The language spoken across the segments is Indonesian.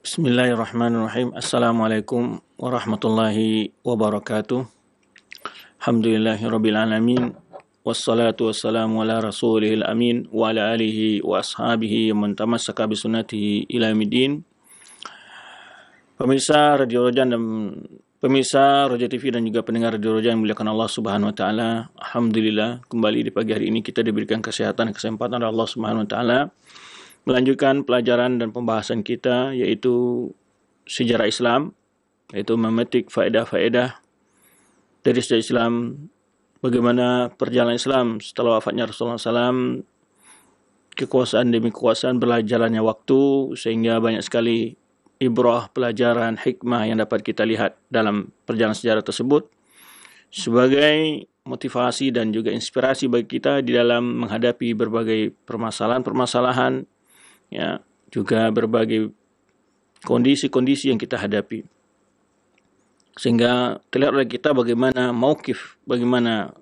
Bismillahirrahmanirrahim. Assalamualaikum warahmatullahi wabarakatuh. Alhamdulillahirabbil alamin. Wassalatu wassalamu ala rasulihil amin wa ala alihi wa ashabihi man tamassaka bi sunnatihi ila yaumiddin. Pemirsa Radio Rojan dan pemirsa Roja TV dan juga pendengar Radio Rojan yang dimuliakan Allah Subhanahu wa taala. Alhamdulillah kembali di pagi hari ini kita diberikan kesehatan dan kesempatan oleh Allah Subhanahu wa taala melanjutkan pelajaran dan pembahasan kita, yaitu sejarah Islam, yaitu memetik faedah-faedah dari sejarah Islam, bagaimana perjalanan Islam setelah wafatnya Rasulullah SAW, kekuasaan demi kekuasaan, berjalannya waktu, sehingga banyak sekali ibrah, pelajaran, hikmah yang dapat kita lihat dalam perjalanan sejarah tersebut sebagai motivasi dan juga inspirasi bagi kita di dalam menghadapi berbagai permasalahan-permasalahan, ya, juga berbagai kondisi-kondisi yang kita hadapi, sehingga terlihat oleh kita bagaimana mauqif, bagaimana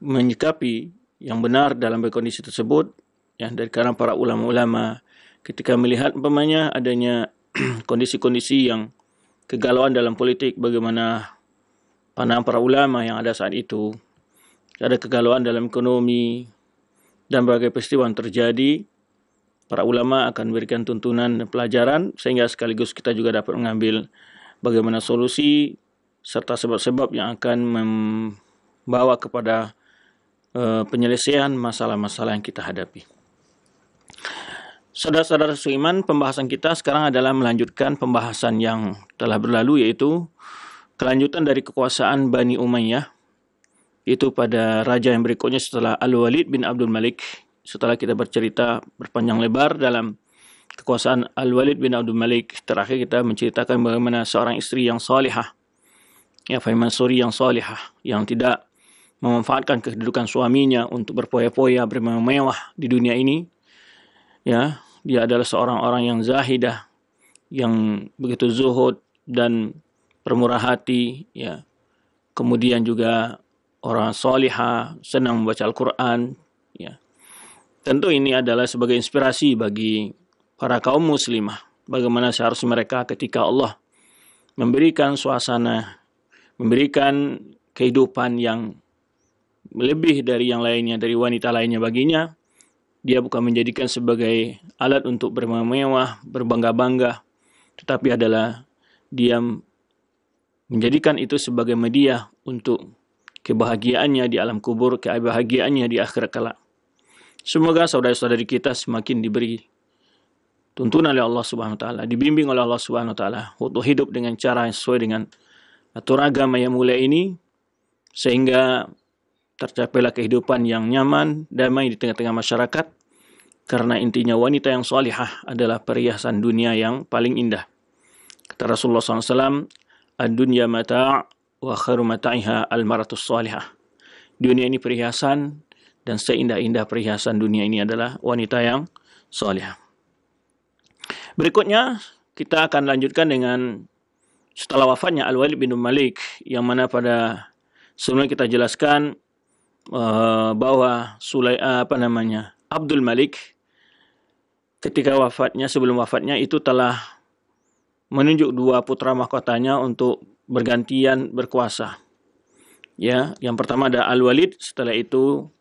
menyikapi yang benar dalam kondisi tersebut, ya, dari kalangan para ulama-ulama ketika melihat umpamanya adanya kondisi-kondisi yang kegalauan dalam politik, bagaimana pandangan para ulama yang ada saat itu, ada kegalauan dalam ekonomi dan berbagai peristiwa yang terjadi. Para ulama akan memberikan tuntunan dan pelajaran sehingga sekaligus kita juga dapat mengambil bagaimana solusi serta sebab-sebab yang akan membawa kepada penyelesaian masalah-masalah yang kita hadapi. Saudara-saudara seiman, pembahasan kita sekarang adalah melanjutkan pembahasan yang telah berlalu, yaitu kelanjutan dari kekuasaan Bani Umayyah, itu pada raja yang berikutnya setelah Al-Walid bin Abdul Malik. Setelah kita bercerita berpanjang lebar dalam kekuasaan Al-Walid bin Abdul Malik, terakhir kita menceritakan bagaimana seorang istri yang salihah, ya, Mansuri yang salihah, yang tidak memanfaatkan kedudukan suaminya untuk berpoya-poya, bermewah-mewah di dunia ini. Ya, dia adalah seorang orang yang zahidah, yang begitu zuhud dan bermurah hati, ya. Kemudian juga orang salihah, senang membaca Al-Quran, ya. Tentu ini adalah sebagai inspirasi bagi para kaum muslimah, bagaimana seharusnya mereka ketika Allah memberikan suasana, memberikan kehidupan yang lebih dari yang lainnya, dari wanita lainnya baginya, dia bukan menjadikan sebagai alat untuk bermewah, berbangga-bangga, tetapi adalah dia menjadikan itu sebagai media untuk kebahagiaannya di alam kubur, kebahagiaannya di akhirat kelak. Semoga saudara-saudari kita semakin diberi tuntunan oleh Allah Subhanahu wa taala, dibimbing oleh Allah Subhanahu wa taala untuk hidup dengan cara yang sesuai dengan aturan agama yang mulia ini, sehingga tercapailah kehidupan yang nyaman, damai di tengah-tengah masyarakat, karena intinya wanita yang salihah adalah perhiasan dunia yang paling indah. Kata Rasulullah SAW, ad-dunya mata' wa khairu mata'iha al-maratus salihah. Dunia ini perhiasan, dan seindah-indah perhiasan dunia ini adalah wanita yang salihah. Berikutnya kita akan lanjutkan dengan setelah wafatnya Al-Walid bin Malik, yang mana pada sebelumnya kita jelaskan bahwa Abdul Malik ketika wafatnya, sebelum wafatnya itu telah menunjuk dua putra mahkotanya untuk bergantian berkuasa. Ya, yang pertama ada Al-Walid, setelah itu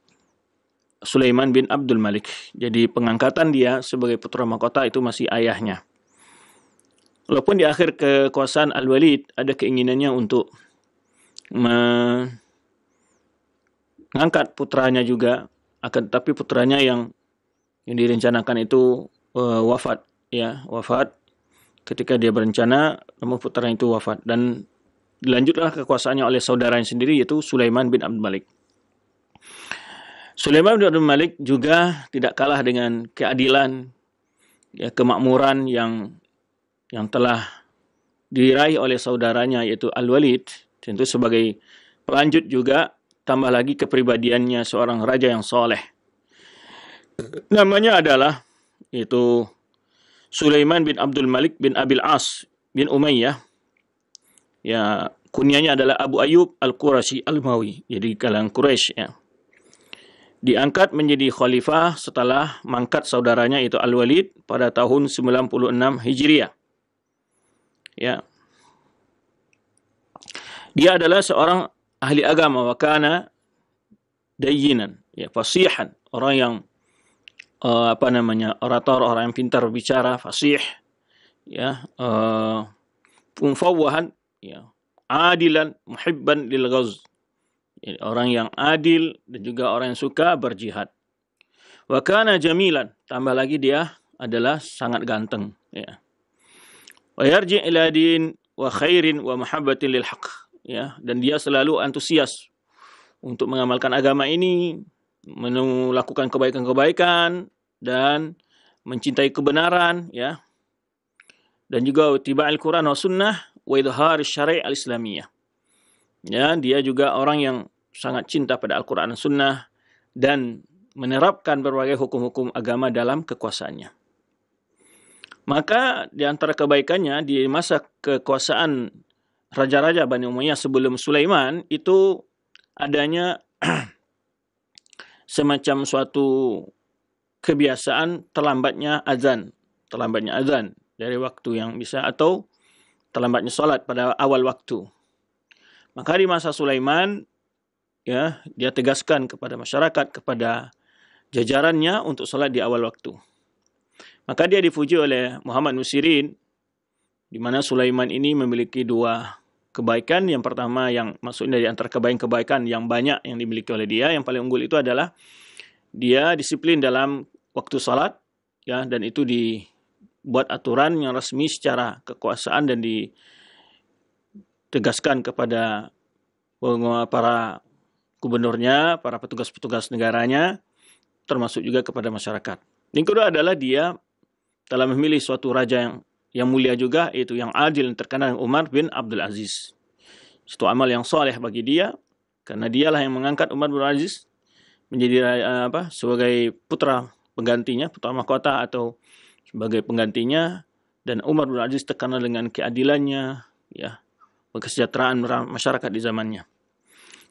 Sulaiman bin Abdul Malik. Jadi pengangkatan dia sebagai putra mahkota itu masih ayahnya. Walaupun di akhir kekuasaan Al-Walid ada keinginannya untuk mengangkat putranya juga, akan tetapi putranya yang direncanakan itu wafat, ya, wafat ketika dia berencana, namun putranya itu wafat, dan dilanjutlah kekuasaannya oleh saudaranya sendiri, yaitu Sulaiman bin Abdul Malik. Sulaiman bin Abdul Malik juga tidak kalah dengan keadilan, ya, kemakmuran yang telah diraih oleh saudaranya, yaitu Al-Walid. Tentu sebagai pelanjut juga, tambah lagi kepribadiannya seorang raja yang soleh. Namanya adalah yaitu Sulaiman bin Abdul Malik bin Abil As bin Umayyah. Ya, kunyanya adalah Abu Ayyub Al-Qurashi Al-Mawi, jadi kalangan Quraisy, ya. Diangkat menjadi khalifah setelah mangkat saudaranya itu Al-Walid pada tahun 96 Hijriah. Ya. Dia adalah seorang ahli agama, wa kana dayyinan, ya, fasihan, orang yang orator, orang yang pintar berbicara, fasih, ya, mufawwahan, ya, adilan, muhibban lil ghaz. Jadi, orang yang adil dan juga orang yang suka berjihad. Wa kana jamilan, tambah lagi dia adalah sangat ganteng, ya. Wa yarji ila din wa khairin wa mahabbatin lil haqq, ya, dan dia selalu antusias untuk mengamalkan agama ini, melakukan kebaikan-kebaikan dan mencintai kebenaran, ya. Dan juga tiba'il Quran wa sunnah wa idhar syari' al-islamiyah. Ya, dia juga orang yang sangat cinta pada Al-Quran dan Sunnah dan menerapkan berbagai hukum-hukum agama dalam kekuasaannya. Maka di antara kebaikannya di masa kekuasaan raja-raja Bani Umayyah sebelum Sulaiman itu adanya semacam suatu kebiasaan terlambatnya azan dari waktu yang bisa, atau terlambatnya salat pada awal waktu. Maka di masa Sulaiman, ya, dia tegaskan kepada masyarakat, kepada jajarannya untuk salat di awal waktu. Maka dia dipuji oleh Muhammad Nusirin, di mana Sulaiman ini memiliki dua kebaikan. Yang pertama, yang maksudnya dari antara kebaikan-kebaikan yang banyak yang dimiliki oleh dia, yang paling unggul itu adalah dia disiplin dalam waktu salat, ya, dan itu dibuat aturan yang resmi secara kekuasaan dan ditegaskan kepada para gubernurnya, para petugas-petugas negaranya, termasuk juga kepada masyarakat. Yang kedua adalah dia telah memilih suatu raja yang mulia juga, yaitu yang adil, yang terkenal, Umar bin Abdul Aziz. Itu amal yang soleh bagi dia, karena dialah yang mengangkat Umar bin Abdul Aziz menjadi sebagai putra penggantinya, putra mahkota atau sebagai penggantinya. Dan Umar bin Abdul Aziz terkenal dengan keadilannya, ya, kesejahteraan masyarakat di zamannya.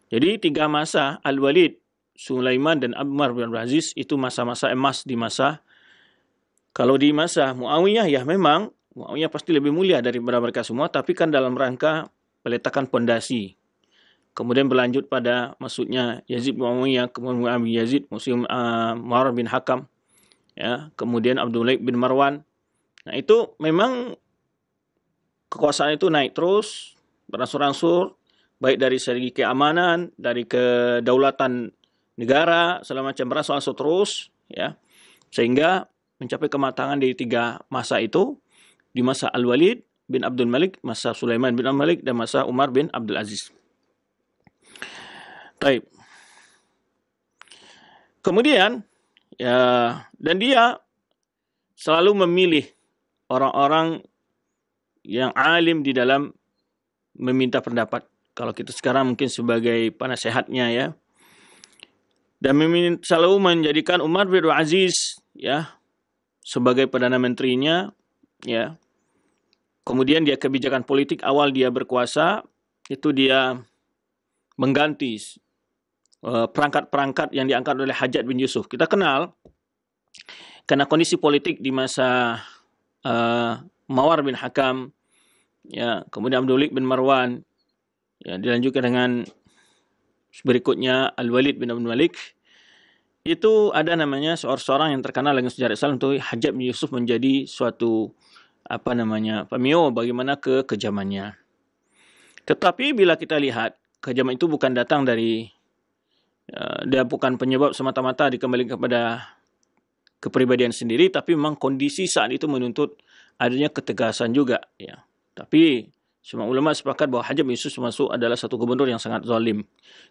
Jadi 3 masa, Al-Walid, Sulaiman, dan Umar bin Abdul Aziz, itu masa-masa emas di masa. Kalau di masa Muawiyah, ya memang Muawiyah pasti lebih mulia daripada mereka semua, tapi kan dalam rangka peletakan pondasi. Kemudian berlanjut pada maksudnya Yazid bin Muawiyah, kemudian Yazid, Muawiyah bin Hakam, ya, kemudian Abdul Malik bin Marwan. Nah, itu memang kekuasaan itu naik terus, berangsur-angsur, baik dari segi keamanan, dari kedaulatan negara, segala macam berangsur-angsur terus, ya, sehingga mencapai kematangan di 3 masa itu, di masa Al-Walid bin Abdul Malik, masa Sulaiman bin Abdul Malik, dan masa Umar bin Abdul Aziz. Baik. Kemudian, ya, dan dia selalu memilih orang-orang yang alim di dalam meminta pendapat. Kalau kita sekarang mungkin sebagai penasehatnya, ya. Dan selalu menjadikan Umar bin Abdul Aziz, ya, sebagai Perdana Menterinya, ya. Kemudian dia kebijakan politik awal dia berkuasa, itu dia mengganti perangkat-perangkat yang diangkat oleh Hajjaj bin Yusuf. Kita kenal, karena kondisi politik di masa Mawar bin Hakam, ya, kemudian Abdul Malik bin Marwan, ya, dilanjutkan dengan berikutnya Al-Walid bin Abdul Malik. Itu ada namanya seorang yang terkenal dengan sejarah Islam, untuk Hajjaj bin Yusuf menjadi suatu pemio bagaimana kekejamannya. Tetapi bila kita lihat, kejaman itu bukan datang dari dia bukan penyebab semata-mata dikembalikan kepada kepribadian sendiri, tapi memang kondisi saat itu menuntut adanya ketegasan juga, ya. Tapi semua ulama sepakat bahwa Hajjaj bin Yusuf termasuk adalah satu gubernur yang sangat zalim,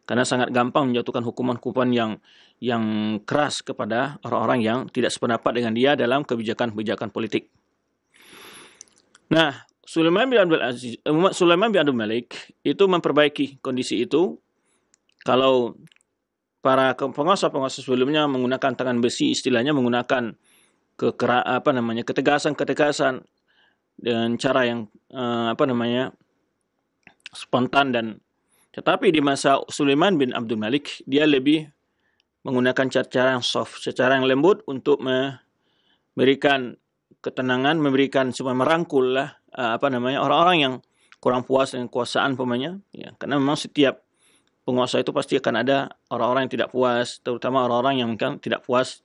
karena sangat gampang menjatuhkan hukuman-hukuman yang keras kepada orang-orang yang tidak sependapat dengan dia dalam kebijakan-kebijakan politik. Nah, Sulaiman bin Abdul Malik itu memperbaiki kondisi itu. Kalau para penguasa-penguasa sebelumnya menggunakan tangan besi, istilahnya menggunakan ketegasan dengan cara yang spontan, dan tetapi di masa Sulaiman bin Abdul Malik dia lebih menggunakan cara yang soft, secara yang lembut untuk memberikan ketenangan, memberikan supaya merangkul lah orang-orang yang kurang puas dengan kekuasaan umpamanya, ya. Karena memang setiap penguasa itu pasti akan ada orang-orang yang tidak puas, terutama orang-orang yang mungkin tidak puas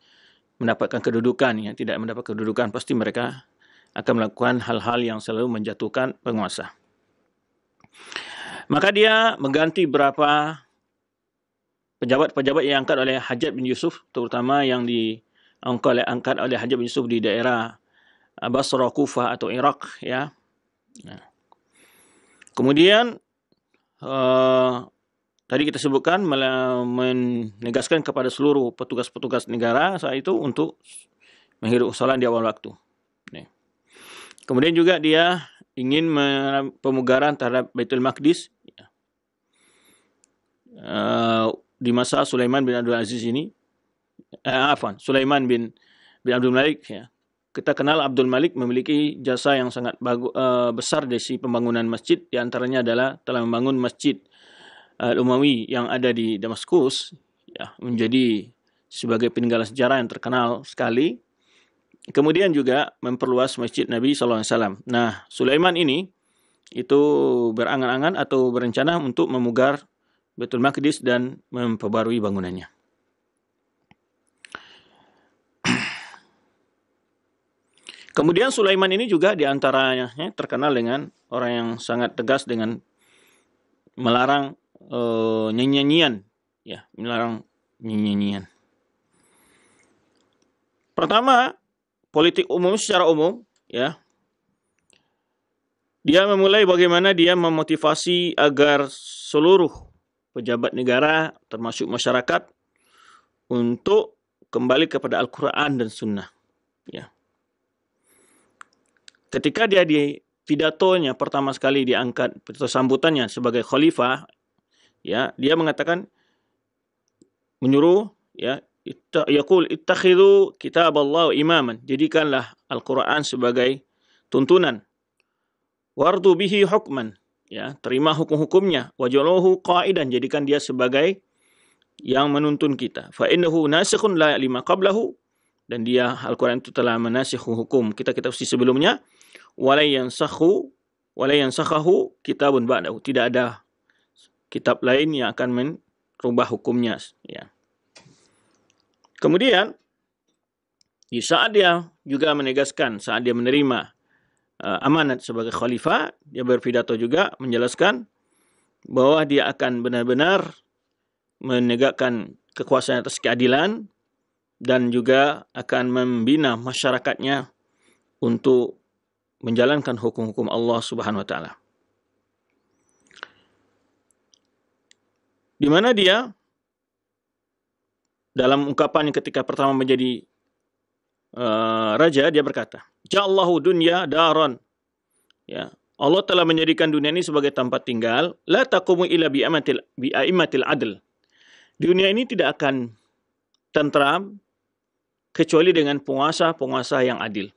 mendapatkan kedudukan, ya, tidak mendapat kedudukan, pasti mereka akan melakukan hal-hal yang selalu menjatuhkan penguasa. Maka dia mengganti beberapa pejabat-pejabat yang angkat oleh Hajjaj bin Yusuf, terutama yang diangkat oleh Hajjaj bin Yusuf di daerah Basra, Kufah atau Iraq, ya. Nah. Kemudian tadi kita sebutkan menegaskan kepada seluruh petugas-petugas negara saat itu untuk menghidupkan salat di awal waktu. Nah. Kemudian juga dia ingin pemugaran terhadap Baitul Maqdis, ya. Di masa Sulaiman bin Abdul Aziz ini, Sulaiman bin Abdul Malik, ya. Kita kenal Abdul Malik memiliki jasa yang sangat besar dari sisi pembangunan masjid. Di antaranya adalah telah membangun masjid Al-Umawi yang ada di Damaskus, ya, menjadi sebagai peninggalan sejarah yang terkenal sekali. Kemudian juga memperluas masjid Nabi SAW. Nah, Sulaiman ini itu berangan-angan atau berencana untuk memugar Baitul Maqdis dan memperbarui bangunannya. Kemudian Sulaiman ini juga diantaranya terkenal dengan orang yang sangat tegas dengan melarang nyanyian, ya, melarang nyanyian. Pertama, politik umum secara umum, ya. Dia memulai bagaimana dia memotivasi agar seluruh pejabat negara termasuk masyarakat untuk kembali kepada Al-Quran dan Sunnah, ya. Ketika dia di pidatonya pertama sekali diangkat, pidato sambutannya sebagai khalifah, ya, dia mengatakan, menyuruh, ya, yaqul ittakhidhu kitaballah imaman, jadikanlah Al-Quran sebagai tuntunan, wardu bihi hukman, ya, terima hukum-hukumnya, wajaluhu qaidan, jadikan dia sebagai yang menuntun kita, fa innahu nasikhun la lima qablahu, dan dia Al-Quran itu telah menasikhu hukum kita-kita sebelumnya, wala yansakhahu kitabun ba'dahu, tidak ada kitab lain yang akan merubah hukumnya, ya. Kemudian di saat dia juga menegaskan, saat dia menerima amanat sebagai khalifah, dia berpidato juga menjelaskan bahwa dia akan benar-benar menegakkan kekuasaan atas keadilan dan juga akan membina masyarakatnya untuk menjalankan hukum-hukum Allah Subhanahu wa taala. Di mana dia dalam ungkapan ketika pertama menjadi raja, dia berkata, "Ja'allahu dunya daron." Ya, Allah telah menjadikan dunia ini sebagai tempat tinggal, la taqumu illa bi a'immatil adl. Dunia ini tidak akan tentram kecuali dengan penguasa-penguasa yang adil.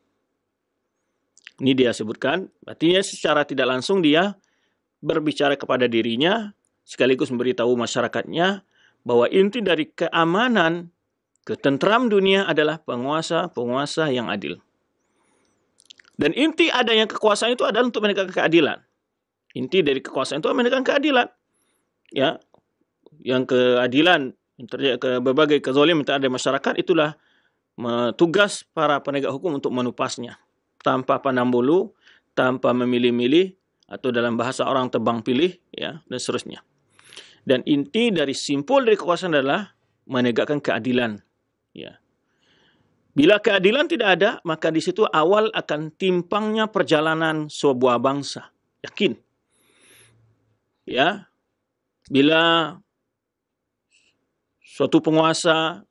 Ini dia sebutkan, artinya secara tidak langsung dia berbicara kepada dirinya, sekaligus memberitahu masyarakatnya bahwa inti dari keamanan, ketentram dunia adalah penguasa-penguasa yang adil. Dan inti adanya kekuasaan itu adalah untuk menegakkan keadilan. Inti dari kekuasaan itu adalah menegakkan keadilan. Ya, yang keadilan ke berbagai kezaliman yang ada di masyarakat, itulah tugas para penegak hukum untuk menupasnya tanpa pandang bulu, tanpa memilih-milih, atau dalam bahasa orang tebang pilih, ya, dan seterusnya. Dan inti dari simpul dari kekuasaan adalah menegakkan keadilan, ya. Bila keadilan tidak ada, maka di situ awal akan timpangnya perjalanan sebuah bangsa. Yakin. Ya. Bila suatu penguasa,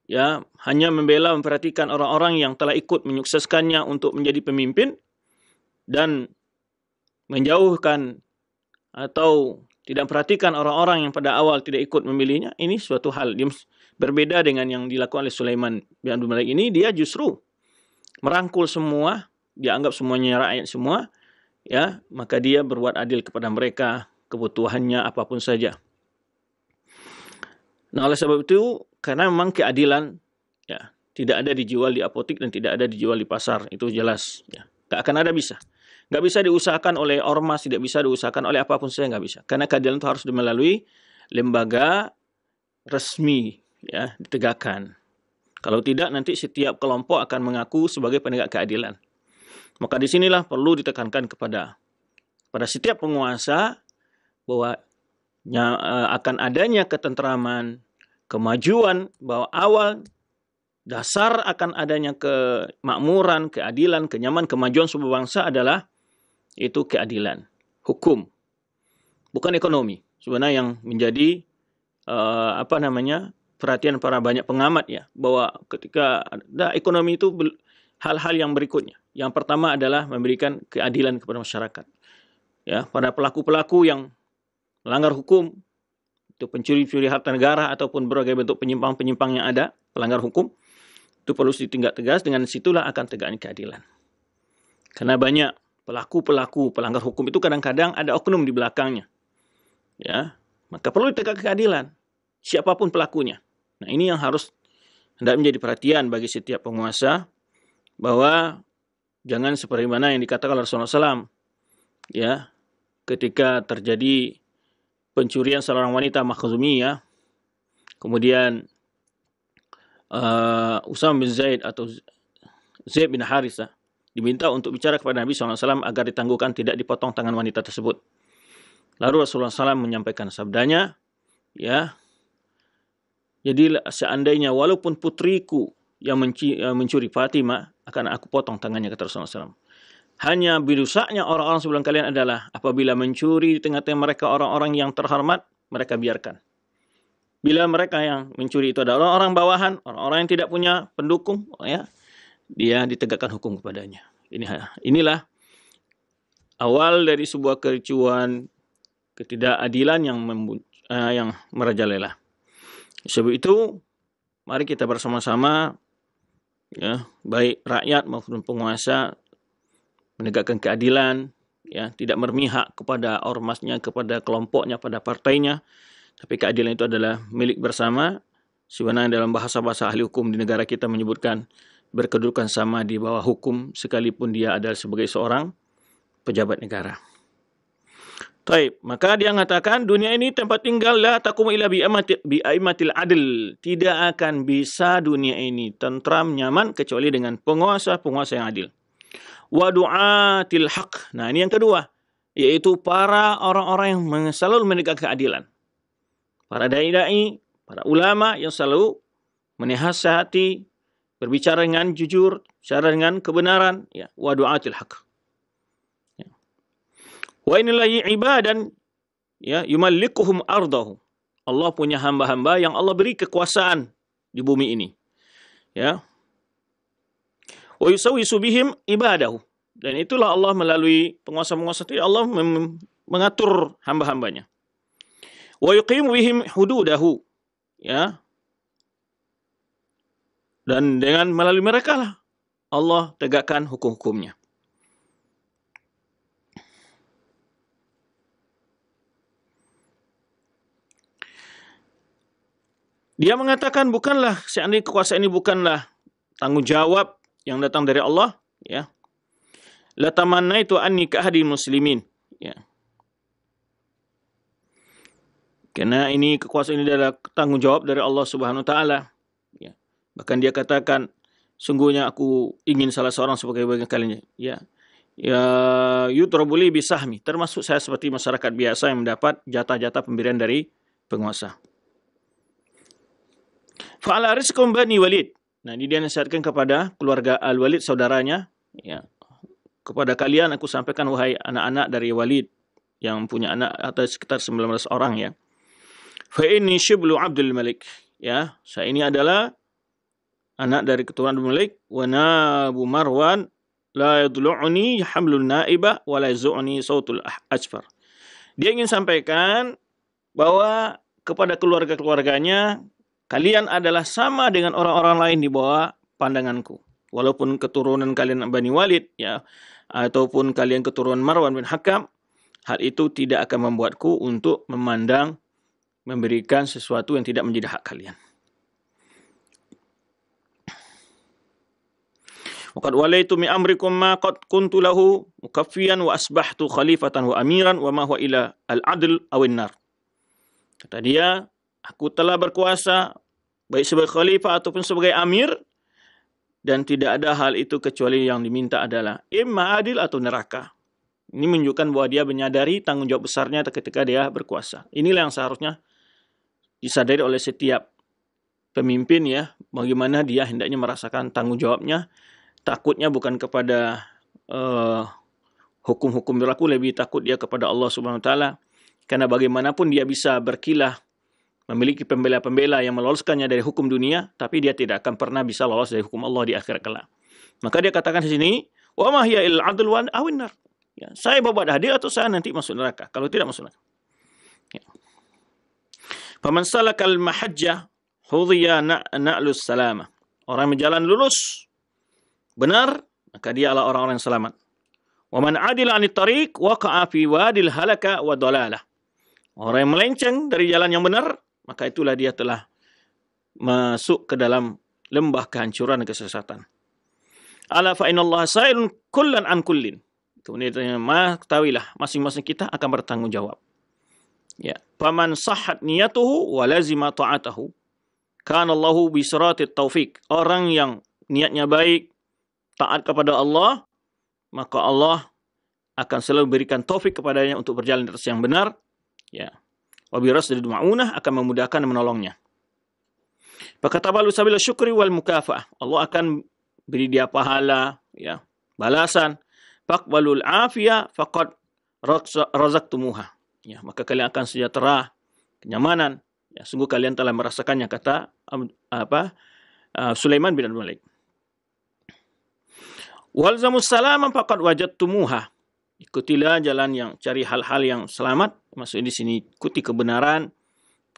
ya, hanya membela memperhatikan orang-orang yang telah ikut menyukseskannya untuk menjadi pemimpin dan menjauhkan atau tidak perhatikan orang-orang yang pada awal tidak ikut memilihnya, ini suatu hal berbeda dengan yang dilakukan oleh Sulaiman bin Abdul Malik ini. Dia justru merangkul semua, dia anggap semuanya rakyat semua, ya, maka dia berbuat adil kepada mereka, kebutuhannya apapun saja. Nah, oleh sebab itu, karena memang keadilan ya tidak ada dijual di apotik dan tidak ada dijual di pasar, itu jelas ya. Nggak akan ada bisa. Nggak bisa diusahakan oleh ormas, tidak bisa diusahakan oleh apapun saja, nggak bisa. Karena keadilan itu harus melalui lembaga resmi ya ditegakkan. Kalau tidak nanti setiap kelompok akan mengaku sebagai penegak keadilan. Maka disinilah perlu ditekankan kepada setiap penguasa bahwa akan adanya ketentraman, kemajuan, bahwa awal dasar akan adanya kemakmuran, keadilan, kenyamanan, kemajuan sebuah bangsa adalah itu keadilan, hukum, bukan ekonomi. Sebenarnya yang menjadi perhatian para banyak pengamat ya, bahwa ketika ada ekonomi itu hal-hal yang berikutnya. Yang pertama adalah memberikan keadilan kepada masyarakat. Ya, pada pelaku-pelaku yang melanggar hukum, itu pencuri-pencuri harta negara ataupun berbagai bentuk penyimpang-penyimpang yang ada, pelanggar hukum, itu perlu ditindak tegas, dengan situlah akan tegaknya keadilan. Karena banyak pelaku-pelaku pelanggar hukum itu kadang-kadang ada oknum di belakangnya. Ya, maka perlu ditegakkan keadilan, siapapun pelakunya. Nah, ini yang harus hendak menjadi perhatian bagi setiap penguasa, bahwa jangan seperti mana yang dikatakan Rasulullah SAW, ya, ketika terjadi pencurian seorang wanita Makhzumiyah, kemudian Usama bin Zaid atau Zaid bin Harithah diminta untuk bicara kepada Nabi SAW agar ditangguhkan, tidak dipotong tangan wanita tersebut. Lalu Rasulullah SAW menyampaikan sabdanya, ya, jadi seandainya walaupun putriku yang mencuri Fatimah, akan aku potong tangannya, kata Rasulullah SAW. Hanya birusaknya orang-orang sebelum kalian adalah apabila mencuri di tengah-tengah mereka orang-orang yang terhormat, mereka biarkan. Bila mereka yang mencuri itu adalah orang-orang bawahan, orang-orang yang tidak punya pendukung, ya, dia ditegakkan hukum kepadanya. Inilah awal dari sebuah kericuan, ketidakadilan yang merajalela. Sebab itu, mari kita bersama-sama, ya, baik rakyat maupun penguasa, menegakkan keadilan, ya, tidak bermihak kepada ormasnya, kepada kelompoknya, pada partainya, tapi keadilan itu adalah milik bersama. Sebenarnya dalam bahasa-bahasa ahli hukum di negara kita menyebutkan berkedudukan sama di bawah hukum, sekalipun dia adalah sebagai seorang pejabat negara. Taib, maka dia mengatakan dunia ini tempat tinggal la taqumu illa bi aimatil adl. Tidak akan bisa dunia ini tentram, nyaman kecuali dengan penguasa-penguasa yang adil. Wa du'atil haq. Nah, ini yang kedua, yaitu para orang-orang yang selalu menegakkan keadilan. Para dai-dai, para ulama yang selalu menasihati, berbicara dengan jujur, bicara dengan kebenaran, ya, wa du'atil haq. Ya. Wa inillahi ibadan, ya, yumallikuhum ardahu. Allah punya hamba-hamba yang Allah beri kekuasaan di bumi ini. Ya. Wa yusawisu bihim ibadahu. Dan itulah Allah melalui penguasa-penguasa itu, Allah mengatur hamba-hambanya. Wa yuqimu bihim hududahu. Ya. Dan dengan melalui mereka lah Allah tegakkan hukum-hukumnya. Dia mengatakan bukanlah, seandainya kekuasaan ini bukanlah tanggung jawab yang datang dari Allah, ya, la tamannaitu anni ka ahdi muslimin, ya. Karena ini kekuasaan ini adalah tanggung jawab dari Allah Subhanahu wa taala, ya. Bahkan dia katakan, sungguhnya aku ingin salah seorang sebagai bagian kalian, ya. Ya, yutrabuli bisahmi, termasuk saya seperti masyarakat biasa yang mendapat jatah-jatah pemberian dari penguasa. Fa'ala rizqum bani Walid. Nah, ini dia nasihatkan kepada keluarga Al-Walid, saudaranya, ya. Kepada kalian aku sampaikan, wahai anak-anak dari Walid yang punya anak atau sekitar 19 orang, ya. Fa inni shiblu Abdul Malik, ya. Saya ini adalah anak dari keturunan Abdul Malik, wa nabu Marwan la yadlu'uni hamlun naiba wa la yazu'ni sautul ajfar. Dia ingin sampaikan bahwa kepada keluarga-keluarganya, kalian adalah sama dengan orang-orang lain di bawah pandanganku. Walaupun keturunan kalian Bani Walid, ya, ataupun kalian keturunan Marwan bin Hakam, hal itu tidak akan membuatku untuk memandang memberikan sesuatu yang tidak menjadi hak kalian. Waqad walaitu min amrikum ma qad kuntu lahu mukaffiyan wa asbahtu khalifatan wa amiran wa ma huwa ila al-adl aw an-nar. Kata dia, aku telah berkuasa baik sebagai khalifah ataupun sebagai amir, dan tidak ada hal itu kecuali yang diminta adalah imma adil atau neraka. Ini menunjukkan bahwa dia menyadari tanggung jawab besarnya ketika dia berkuasa. Inilah yang seharusnya disadari oleh setiap pemimpin, ya, bagaimana dia hendaknya merasakan tanggung jawabnya. Takutnya bukan kepada hukum-hukum berlaku, lebih takut dia kepada Allah Subhanahu Wa Taala. Karena bagaimanapun dia bisa berkilah, memiliki pembela-pembela yang meloloskannya dari hukum dunia, tapi dia tidak akan pernah bisa lolos dari hukum Allah di akhirat kelak. Maka dia katakan di sini, wa ma hiya il adl wa awinnar. Ya, saya berbuat adil atau saya nanti masuk neraka. Kalau tidak masuk neraka. Ya. Faman salakal mahajjah hudhiya na'lus salamah. Orang yang berjalan lurus benar, maka dia adalah orang-orang yang selamat. Wa man adila 'anit tariq waqa'a fi wadil halaka wa dalalah. Orang yang melenceng dari jalan yang benar, maka itulah dia telah masuk ke dalam lembah kehancuran dan kesesatan. Ala fa innallaha sa'ilun kullan an kullin. Kemudian ketahuilah masing-masing kita akan bertanggung jawab. Ya, faman sahhat niyatuhu wa lazima ta'atahu kana Allahu bi siratit taufiq. Orang yang niatnya baik, taat kepada Allah, maka Allah akan selalu berikan taufik kepadanya untuk berjalan di atas yang benar. Ya. Wa bi rasdil ma'unah, akan memudahkan dan menolongnya. Fakatabalu sabila syukri wal mukafa'ah. Allah akan beri dia pahala, ya, balasan. Faqbalul afiyah faqad razaqtumuha. Ya, maka kalian akan sejahtera, kenyamanan. Ya, sungguh kalian telah merasakannya, kata Sulaiman bin Abdul Malik. Walzamus salama faqad wajadtumuha. Ikutilah jalan yang cari hal-hal yang selamat. Maksudnya di sini ikuti kebenaran,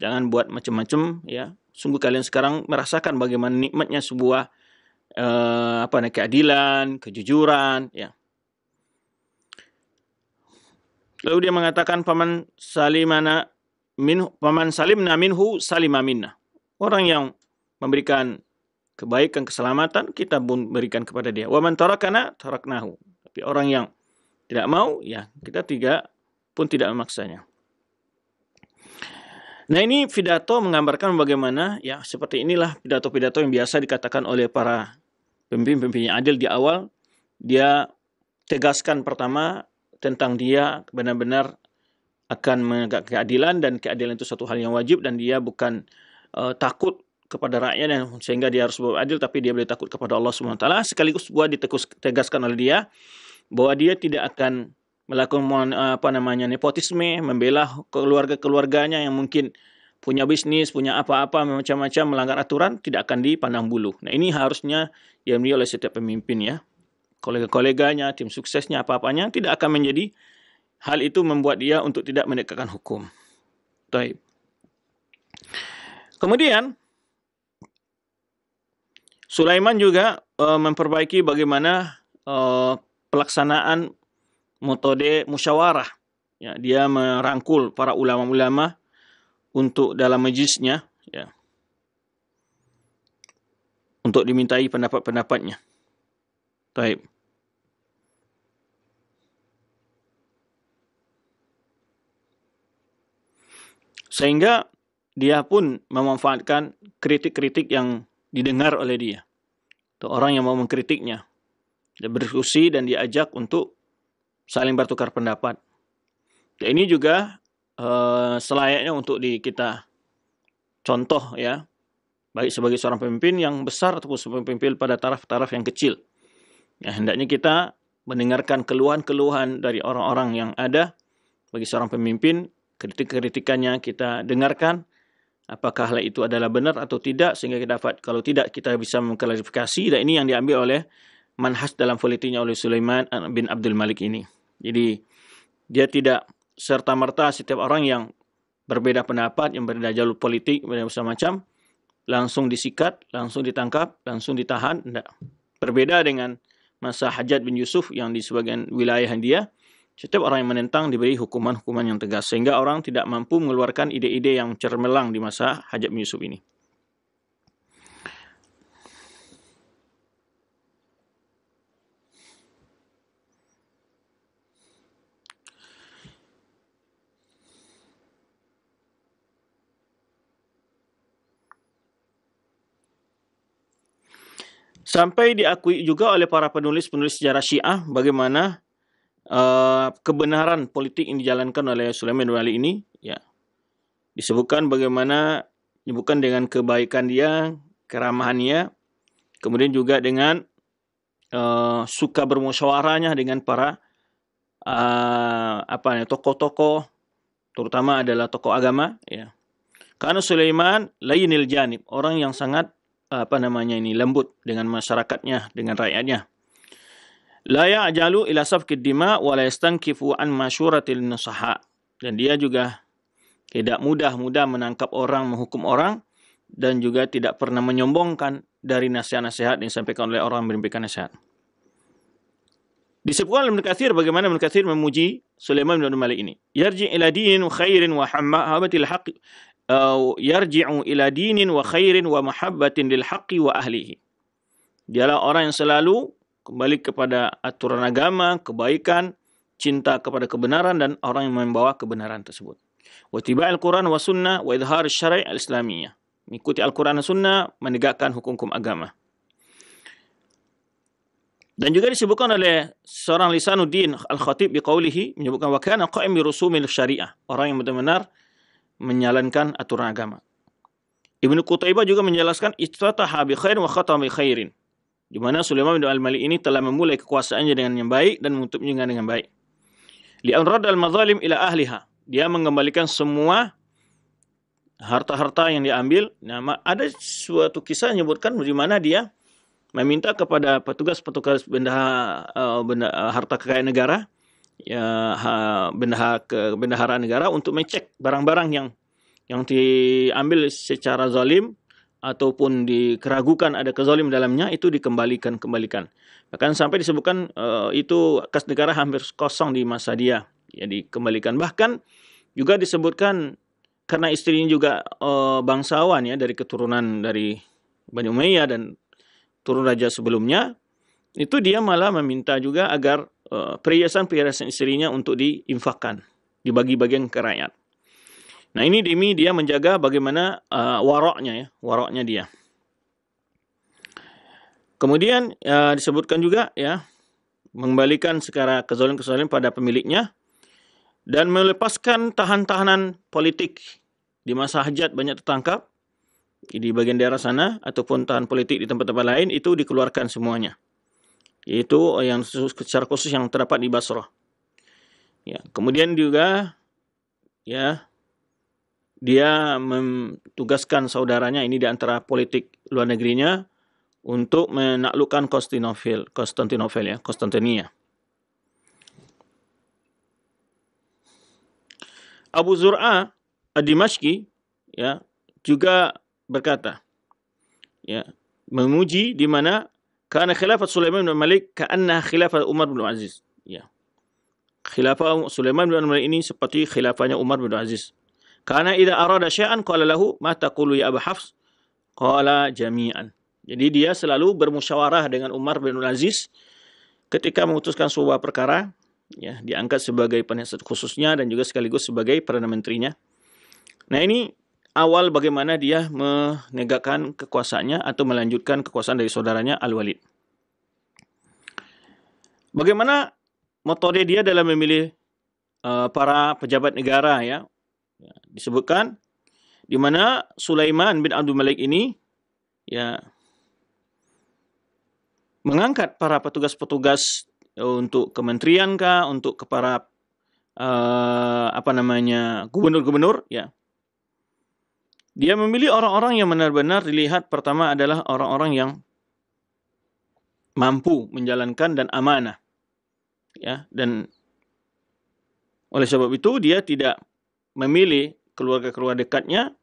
jangan buat macam-macam, ya. Sungguh kalian sekarang merasakan bagaimana nikmatnya sebuah keadilan, kejujuran, ya. Lalu dia mengatakan paman salimna minhu salima minna. Orang yang memberikan kebaikan, keselamatan, kita pun berikan kepada dia. Wa man tarakana taraknahu. Tapi orang yang tidak mau, ya, kita pun tidak memaksanya. Nah, ini pidato menggambarkan bagaimana, ya, seperti inilah pidato-pidato yang biasa dikatakan oleh para pemimpin-pemimpin yang adil di awal. Dia tegaskan pertama tentang dia benar-benar akan menegakkan keadilan, dan keadilan itu satu hal yang wajib, dan dia bukan takut kepada rakyat sehingga dia harus berbuat adil, tapi dia boleh takut kepada Allah Subhanahu Wa Taala. Sekaligus buat ditegaskan oleh dia bahwa dia tidak akan melakukan nepotisme, membela keluarganya yang mungkin punya bisnis, punya apa-apa macam-macam, melanggar aturan, tidak akan dipandang bulu. Nah, ini harusnya diambil oleh setiap pemimpin, ya. Kolega-koleganya, tim suksesnya, apa-apanya tidak akan menjadi hal itu membuat dia untuk tidak menegakkan hukum. Baik. Kemudian Sulaiman juga memperbaiki bagaimana pelaksanaan metode musyawarah. Ya, dia merangkul para ulama-ulama untuk dalam majlisnya, ya, untuk dimintai pendapat-pendapatnya. Baik. Sehingga dia pun memanfaatkan kritik-kritik yang didengar oleh dia. Itu orang yang mau mengkritiknya. Dia berdiskusi dan diajak untuk saling bertukar pendapat. Dan ini juga selayaknya untuk kita contoh, ya, baik sebagai seorang pemimpin yang besar ataupun sebagai pemimpin pada taraf-taraf yang kecil. Ya, hendaknya kita mendengarkan keluhan-keluhan dari orang-orang yang ada bagi seorang pemimpin. Kritik-kritikannya kita dengarkan, apakah hal itu adalah benar atau tidak, sehingga kita dapat, kalau tidak kita bisa mengklarifikasi. Dan ini yang diambil oleh manhaj dalam politiknya oleh Sulaiman bin Abdul Malik ini. Jadi dia tidak serta-merta setiap orang yang berbeda pendapat, yang berbeda jalur politik, macam-macam, langsung disikat, langsung ditangkap, langsung ditahan. Tidak. Berbeda dengan masa Hajjaj bin Yusuf yang di sebagian wilayah dia, Setiap orang yang menentang diberi hukuman-hukuman yang tegas, sehingga orang tidak mampu mengeluarkan ide-ide yang cemerlang di masa Hajjaj bin Yusuf ini. Sampai diakui juga oleh para penulis-penulis sejarah Syiah bagaimana kebenaran politik yang dijalankan oleh Sulaiman bin Ali ini, ya. Disebutkan bagaimana disebutkan dengan kebaikan dia, keramahannya, kemudian juga dengan suka bermusyawarahnya dengan para tokoh-tokoh, terutama adalah tokoh agama, ya. Karena Sulaiman layyinil janib, orang yang sangat lembut dengan masyarakatnya, dengan rakyatnya. La ya'jalu ila safkid dima wa la yastankifu an masyuratil nusaha. Dan dia juga tidak mudah-mudah menangkap orang, menghukum orang, dan juga tidak pernah menyombongkan dari nasihat-nasihat yang disampaikan oleh orang yang memberikan nasihat. Disebutkan oleh Ibnu Katsir bagaimana Ibnu Katsir memuji Sulaiman bin Malik ini. Yarji ila dinin khairin wa mahabbatil haqq, yarji'u ila dinin wa khairin wa mahabbatin lil haqqi wa ahlihi. Dialah orang yang selalu kembali kepada aturan agama, kebaikan, cinta kepada kebenaran, dan orang yang membawa kebenaran tersebut. Wa tiba'il Quran wa sunnah wa idhar syari' al-islamiyah. Mengikuti Al-Quran dan sunnah, menegakkan hukum-hukum agama. Dan juga disebutkan oleh seorang Lisanuddin Al-Khatib biqaulihi, menyebutkan wa kana qa'im bi rusumil syariah, orang yang benar-benar menjalankan aturan agama. Ibnu Qutaibah juga menjelaskan istataha bi khairin wa khatama bi khairin, di mana Sulaiman bin Al-Malik ini telah memulai kekuasaannya dengan yang baik dan menutupnya dengan baik. Li an radda al-madzalim ila ahliha, dia mengembalikan semua harta-harta yang diambil. Nah, ada suatu kisah menyebutkan di mana dia meminta kepada petugas-petugas harta kekayaan negara, ya, bendahara negara, untuk mengecek barang-barang yang diambil secara zalim ataupun dikeragukan ada kezalim dalamnya, itu kembalikan. Bahkan sampai disebutkan itu kas negara hampir kosong di masa dia, ya, dikembalikan. Bahkan juga disebutkan karena istrinya juga bangsawan, ya, dari keturunan dari Bani Umayyah dan turun raja sebelumnya, itu dia malah meminta juga agar perhiasan-perhiasan istrinya untuk diinfakkan, dibagi-bagian ke rakyat. Nah, ini demi dia menjaga bagaimana waroknya dia. Kemudian disebutkan juga, ya, mengembalikan secara kezalim pada pemiliknya dan melepaskan tahanan politik di masa Hajjaj banyak tertangkap di bagian daerah sana, ataupun tahan politik di tempat-tempat lain, itu dikeluarkan semuanya. Yaitu yang secara khusus yang terdapat di Basrah. Ya, kemudian juga, ya, dia menugaskan saudaranya ini di antara politik luar negerinya untuk menaklukkan Konstantinia. Abu Zur'a ad-Dimashqi, ya, juga berkata, ya, memuji di mana karena khilafat Sulaiman bin Malik ka'anna khilafat Umar bin Aziz, ya. Khilafah Sulaiman bin Malik ini seperti khilafahnya Umar bin Aziz. Karena idza arada syai'an qala lahu ma taqulu ya Abu Hafs? Qala jami'an. Jadi dia selalu bermusyawarah dengan Umar bin Aziz ketika memutuskan sebuah perkara, ya, diangkat sebagai penasihat khususnya dan juga sekaligus sebagai perdana menterinya. Nah, ini awal bagaimana dia menegakkan kekuasaannya atau melanjutkan kekuasaan dari saudaranya Al-Walid. Bagaimana metode dia dalam memilih para pejabat negara, ya. Disebutkan di mana Sulaiman bin Abdul Malik ini, ya, mengangkat para petugas-petugas untuk kementerian kah, untuk para gubernur-gubernur, ya. Dia memilih orang-orang yang benar-benar dilihat pertama adalah orang-orang yang mampu menjalankan dan amanah, ya. Dan oleh sebab itu dia tidak memilih keluarga-keluarga dekatnya,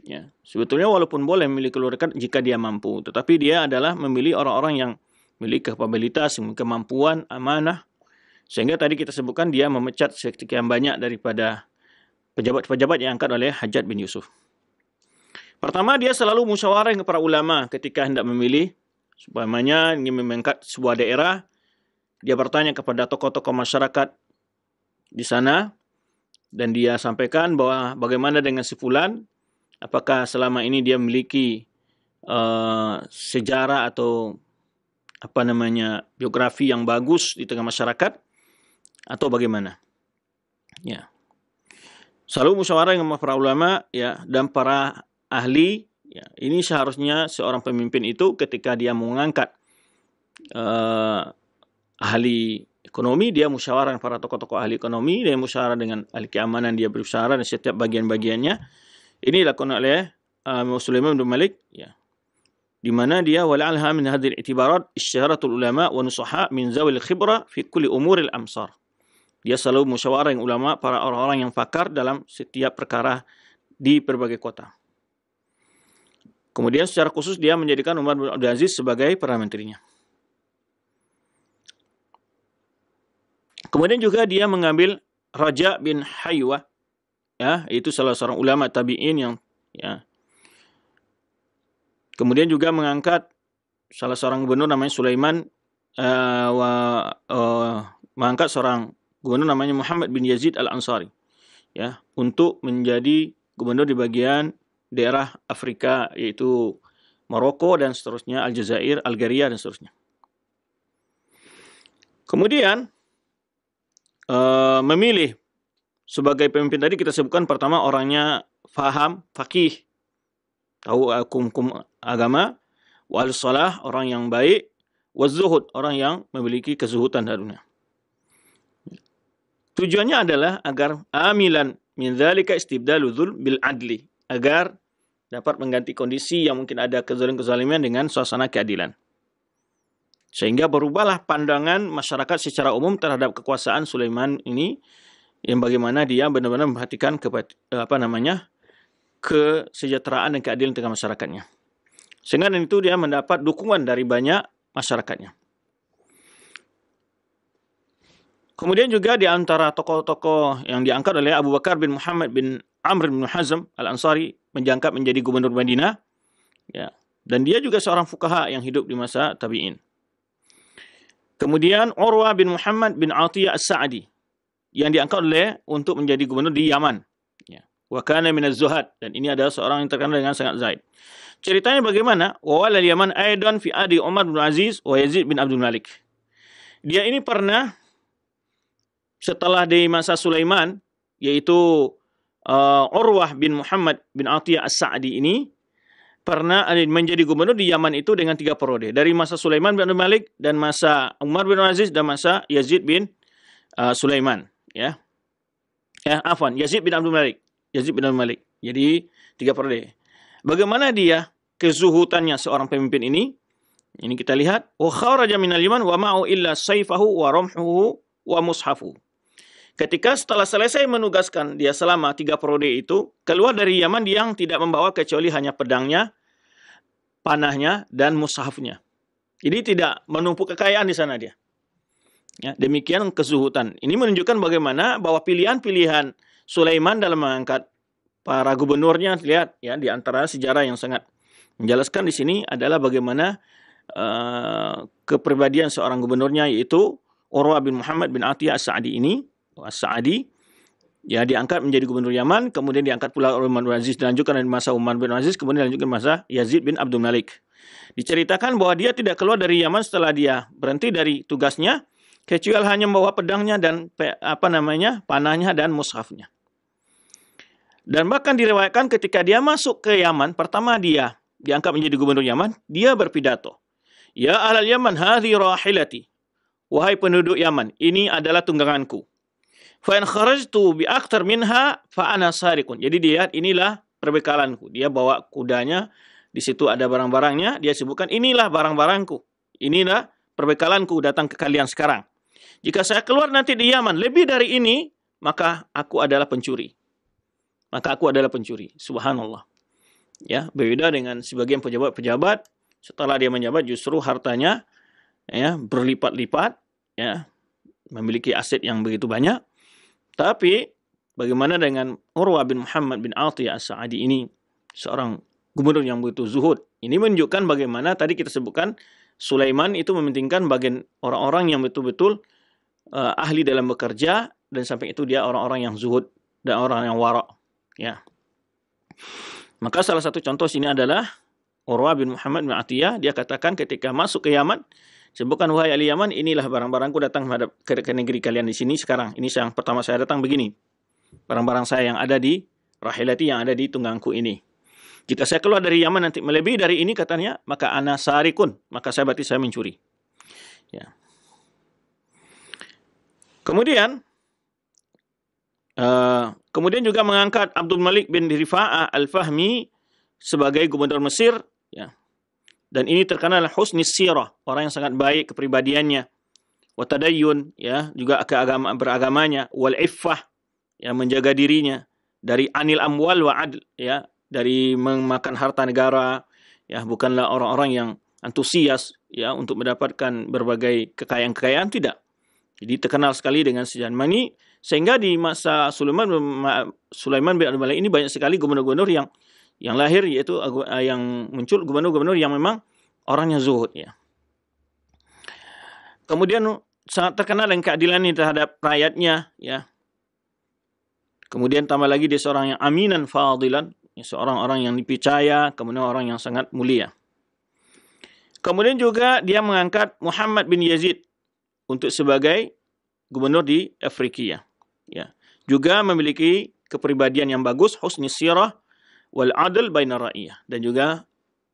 ya. Sebetulnya walaupun boleh memilih keluarga dekat jika dia mampu, tetapi dia adalah memilih orang-orang yang memiliki kapabilitas, kemampuan, amanah, Sehingga tadi kita sebutkan dia memecat sekian banyak daripada pejabat-pejabat yang angkat oleh Hajjaj bin Yusuf. Pertama, dia selalu musyawarah dengan para ulama ketika hendak memilih. Umpamanya ingin mengangkat sebuah daerah, dia bertanya kepada tokoh-tokoh masyarakat di sana, dan dia sampaikan bahwa bagaimana dengan si fulan, apakah selama ini dia memiliki sejarah atau biografi yang bagus di tengah masyarakat, atau bagaimana. Ya. Selalu musyawarah dengan para ulama, ya, dan para ahli. Ya, ini seharusnya seorang pemimpin itu ketika dia mengangkat ahli ekonomi, dia musyawarah dengan para tokoh-tokoh ahli ekonomi, dia musyawarah dengan ahli keamanan, dia berusaha dan setiap bagian-bagiannya. Ini dilakukan oleh Sulaiman bin Malik, ya, di mana dia wala'alha min hadhil i'tibarat isyaratul ulama wa nusaha min zawil khibra fi kulli umuril amsar. Dia selalu musyawarah dengan ulama, para orang-orang yang pakar dalam setiap perkara di berbagai kota. Kemudian secara khusus dia menjadikan Umar bin Abdul Aziz sebagai Perdana Menterinya. Kemudian juga dia mengambil Raja bin Haywa, ya, itu salah seorang ulama tabi'in yang, ya. Kemudian juga mengangkat salah seorang gubernur namanya Sulaiman, mengangkat seorang gubernur namanya Muhammad bin Yazid al-Ansari, ya, untuk menjadi gubernur di bagian daerah Afrika, yaitu Maroko dan seterusnya, Aljazair, Algeria dan seterusnya. Kemudian memilih sebagai pemimpin tadi kita sebutkan pertama orangnya faham, faqih, tahu hukum agama, wal salah, orang yang baik, wazuhud, orang yang memiliki kezuhudan dunia. Tujuannya adalah agar amilan min dzalika istibdalu dzulm bil adli, agar dapat mengganti kondisi yang mungkin ada kezaliman dengan suasana keadilan. Sehingga berubahlah pandangan masyarakat secara umum terhadap kekuasaan Sulaiman ini, yang bagaimana dia benar-benar memperhatikan kesejahteraan dan keadilan tengah masyarakatnya. Sehingga dengan itu dia mendapat dukungan dari banyak masyarakatnya. Kemudian juga di antara tokoh-tokoh yang diangkat oleh Abu Bakar bin Muhammad bin Amr bin Hazm al-Ansari menjangkap menjadi gubernur Madinah, ya, dan dia juga seorang fuqaha yang hidup di masa tabi'in. Kemudian Urwah bin Muhammad bin Atiyah as-Sa'di yang diangkat oleh untuk menjadi gubernur di Yaman, ya. Wa kana minaz zuhad, dan ini adalah seorang yang terkenal dengan sangat zahid. Ceritanya bagaimana? Wa wal Yaman aidan fi adi Umar bin Aziz wa Yazid bin Abdul Malik. Dia ini pernah setelah di masa Sulaiman, yaitu Urwah bin Muhammad bin Atiyah as-Sa'di ini pernah menjadi gubernur di Yaman itu dengan 3 periode. Dari masa Sulaiman bin Abdul Malik, dan masa Umar bin Aziz, dan masa Yazid bin Sulaiman. Ya. Yazid bin Abdul Malik. Yazid bin Abdul Malik. Jadi 3 periode. Bagaimana dia kezuhutannya seorang pemimpin ini? Ini kita lihat. Wa kharaja minal Yaman wa ma'u illa sayfahu wa ramhuhu wa mushafu. Ketika setelah selesai menugaskan dia selama 3 periode itu, keluar dari Yaman yang tidak membawa kecuali hanya pedangnya, panahnya, dan mushafnya. Jadi tidak menumpuk kekayaan di sana dia. Ya, demikian kezuhudan. Ini menunjukkan bagaimana bahwa pilihan-pilihan Sulaiman dalam mengangkat para gubernurnya, lihat ya, di antara sejarah yang sangat menjelaskan di sini adalah bagaimana kepribadian seorang gubernurnya, yaitu Urwah bin Muhammad bin Atiyah as-Sa'di ini. As-Sa'di, ya, diangkat menjadi gubernur Yaman, kemudian diangkat pula oleh Umar bin Aziz, dilanjutkan dari masa Umar bin Aziz, kemudian dilanjutkan masa Yazid bin Abdul Malik. Diceritakan bahwa dia tidak keluar dari Yaman setelah dia berhenti dari tugasnya, kecuali hanya membawa pedangnya dan panahnya dan mushafnya. Dan bahkan diriwayatkan ketika dia masuk ke Yaman, pertama dia diangkat menjadi gubernur Yaman, dia berpidato, "Ya ahlal Yaman, hadhi rahilati." Wahai penduduk Yaman, ini adalah tungganganku. Fa in kharajtu bi akthar minha fa ana sariqun. Jadi dia, inilah perbekalanku. Dia bawa kudanya, di situ ada barang-barangnya, dia sebutkan inilah barang-barangku. Inilah perbekalanku datang ke kalian sekarang. Jika saya keluar nanti di Yaman lebih dari ini, maka aku adalah pencuri. Maka aku adalah pencuri. Subhanallah. Ya, berbeda dengan sebagian pejabat-pejabat, setelah dia menjabat justru hartanya, ya, berlipat-lipat, ya, memiliki aset yang begitu banyak. Tapi bagaimana dengan Urwah bin Muhammad bin Atiyah As-Sa'di ini, seorang gubernur yang begitu zuhud. Ini menunjukkan bagaimana tadi kita sebutkan Sulaiman itu mementingkan bagian orang-orang yang betul-betul ahli dalam bekerja, dan sampai itu dia orang-orang yang zuhud dan orang yang wara'. Ya. Maka salah satu contoh sini adalah Urwah bin Muhammad bin Atiyah. Dia katakan ketika masuk ke Yaman, sebutkan, wahai ahli Yaman, inilah barang-barangku datang ke negeri kalian di sini sekarang. Ini yang pertama saya datang begini. Barang-barang saya yang ada di rahilati, yang ada di tunggangku ini. Jika saya keluar dari Yaman nanti melebihi dari ini, katanya, maka ana sarikun, maka saya berarti saya mencuri. Ya. Kemudian juga mengangkat Abdul Malik bin Rifa'ah Al-Fahmi sebagai gubernur Mesir. Ya. Dan ini terkenal husnis sirah, orang yang sangat baik kepribadiannya. Wa tadayyun, ya, juga beragamanya. Wal iffah, ya, menjaga dirinya dari anil amwal wa adl, ya, dari memakan harta negara, ya, bukanlah orang-orang yang antusias, ya, untuk mendapatkan berbagai kekayaan-kekayaan, tidak. Jadi terkenal sekali dengan sejarah ini, sehingga di masa Sulaiman bin Abdul Malik ini banyak sekali gubernur-gubernur yang lahir, yaitu yang muncul gubernur-gubernur yang memang orangnya zuhud, ya. Kemudian sangat terkenal dengan keadilannya terhadap rakyatnya, ya. Kemudian tambah lagi dia seorang yang aminan fadilan, seorang orang yang dipercaya, kemudian orang yang sangat mulia. Kemudian juga dia mengangkat Muhammad bin Yazid untuk sebagai gubernur di Afrika. Ya. Juga memiliki kepribadian yang bagus, husni sirah wal adl bainar ra'iyah, dan juga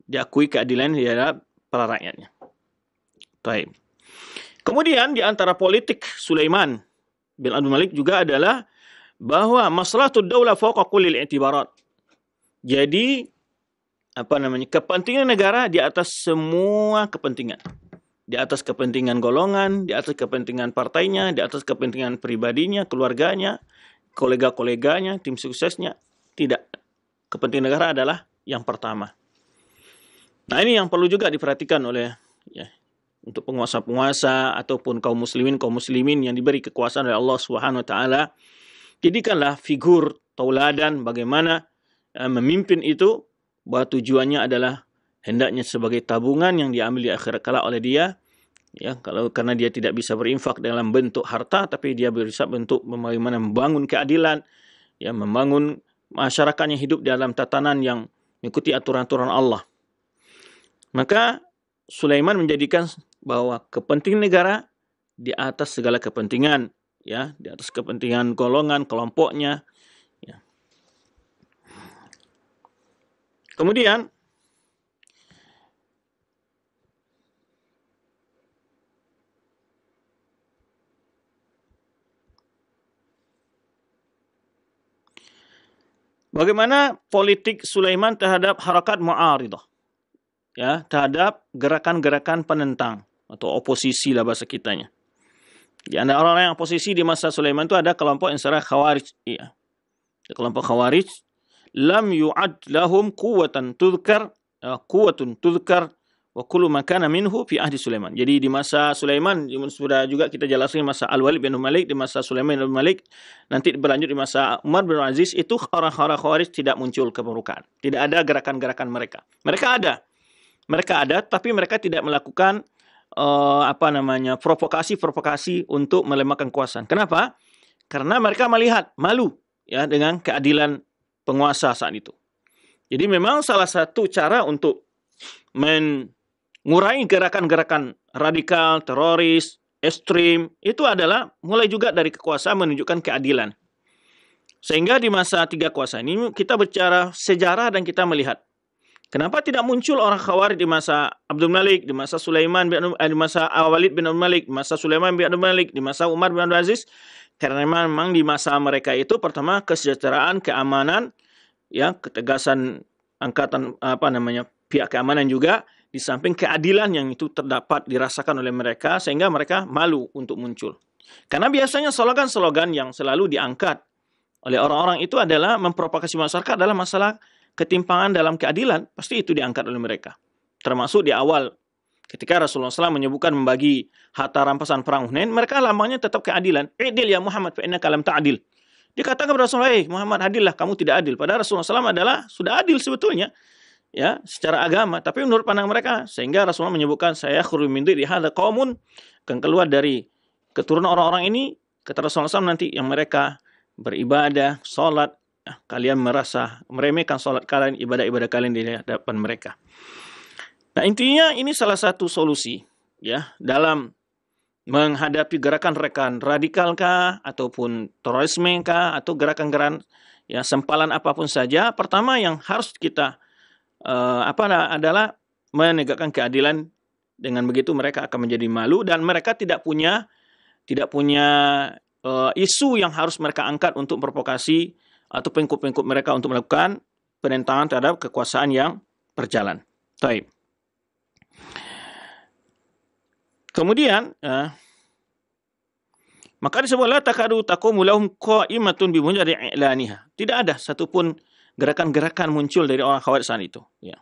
diakui keadilan di hadapan para rakyatnya. Baik. Kemudian di antara politik Sulaiman bin Abdul Malik juga adalah bahwa maslahatud daulah fawqa kullil i'tibarat. Jadi kepentingan negara di atas semua kepentingan. Di atas kepentingan golongan, di atas kepentingan partainya, di atas kepentingan pribadinya, keluarganya, kolega-koleganya, tim suksesnya. Tidak. Kepentingan negara adalah yang pertama. Nah, ini yang perlu juga diperhatikan oleh, ya, untuk penguasa-penguasa ataupun kaum muslimin yang diberi kekuasaan oleh Allah Subhanahu wa taala. Jadikanlah figur tauladan bagaimana memimpin itu, bahwa tujuannya adalah hendaknya sebagai tabungan yang diambil di akhirat kelak oleh dia, ya, karena dia tidak bisa berinfak dalam bentuk harta, tapi dia bisa bentuk bagaimana membangun keadilan, ya, membangun masyarakat yang hidup dalam tatanan yang mengikuti aturan-aturan Allah. Maka Sulaiman menjadikan bahwa kepentingan negara di atas segala kepentingan, ya, di atas kepentingan golongan, kelompoknya, ya. Kemudian bagaimana politik Sulaiman terhadap harakat mu'aridah, ya, terhadap gerakan-gerakan penentang atau oposisi lah bahasa kitanya. Di antara orang-orang yang oposisi di masa Sulaiman itu ada kelompok yang secara Khawarij, ya. Kelompok Khawarij, lam yu'ad lahum quwwatun tudhkar wa kullu ma kana minhu fi ahdi Sulaiman. Jadi di masa Sulaiman sudah juga kita jelaskan masa Al-Walid bin Malik, di masa Sulaiman bin Malik, nanti berlanjut di masa Umar bin Aziz, itu orang-orang Khawarij tidak muncul ke permukaan. Tidak ada gerakan-gerakan mereka. Mereka ada, tapi mereka tidak melakukan provokasi untuk melemahkan kekuasaan. Kenapa? Karena mereka melihat malu, ya, dengan keadilan penguasa saat itu. Jadi memang salah satu cara untuk mengurangi gerakan-gerakan radikal, teroris, ekstrim, itu adalah mulai juga dari kekuasaan menunjukkan keadilan. Sehingga di masa 3 kuasa ini kita bicara sejarah dan kita melihat kenapa tidak muncul orang Khawarij di masa Abdul Malik, di masa Sulaiman di masa Al-Walid bin Abdul Malik, di masa Sulaiman bin Abdul Malik, di masa Umar bin Abdul Aziz. Karena memang di masa mereka itu pertama kesejahteraan, keamanan, ya, ketegasan angkatan pihak keamanan juga, di samping keadilan yang itu terdapat dirasakan oleh mereka, sehingga mereka malu untuk muncul. Karena biasanya slogan-slogan yang selalu diangkat oleh orang-orang itu adalah memprovokasi masyarakat dalam masalah ketimpangan dalam keadilan, pasti itu diangkat oleh mereka. Termasuk di awal Ketika Rasulullah SAW menyebutkan membagi harta rampasan perang Hunain, mereka lambangnya tetap keadilan. I'dil ya Muhammad fa innaka lam ta'dil. Dikatakan kepada Rasulullah, Muhammad adillah, kamu tidak adil. Padahal Rasulullah SAW adalah sudah adil sebetulnya, ya, secara agama. Tapi menurut pandang mereka, sehingga Rasulullah menyebutkan, saya khuru min di hadza qaumun, akan keluar dari keturunan orang-orang ini, kata Rasulullah SAW nanti, yang mereka beribadah, sholat, ya, kalian merasa meremehkan sholat kalian, ibadah-ibadah kalian di hadapan mereka. Nah, intinya ini salah satu solusi, ya, dalam menghadapi gerakan-gerakan radikal kah, ataupun terorisme kah, atau gerakan-gerakan ya sempalan apapun saja. Pertama yang harus kita adalah menegakkan keadilan. Dengan begitu mereka akan menjadi malu dan mereka tidak punya isu yang harus mereka angkat untuk provokasi atau pengikut-pengikut mereka untuk melakukan penentangan terhadap kekuasaan yang berjalan. Baik. Kemudian, maka disebutlah takadu taqumu lahum qa'imatun bi mujarrad i'laniha. Tidak ada satupun gerakan-gerakan muncul dari orang Khawarij saat itu. Ya.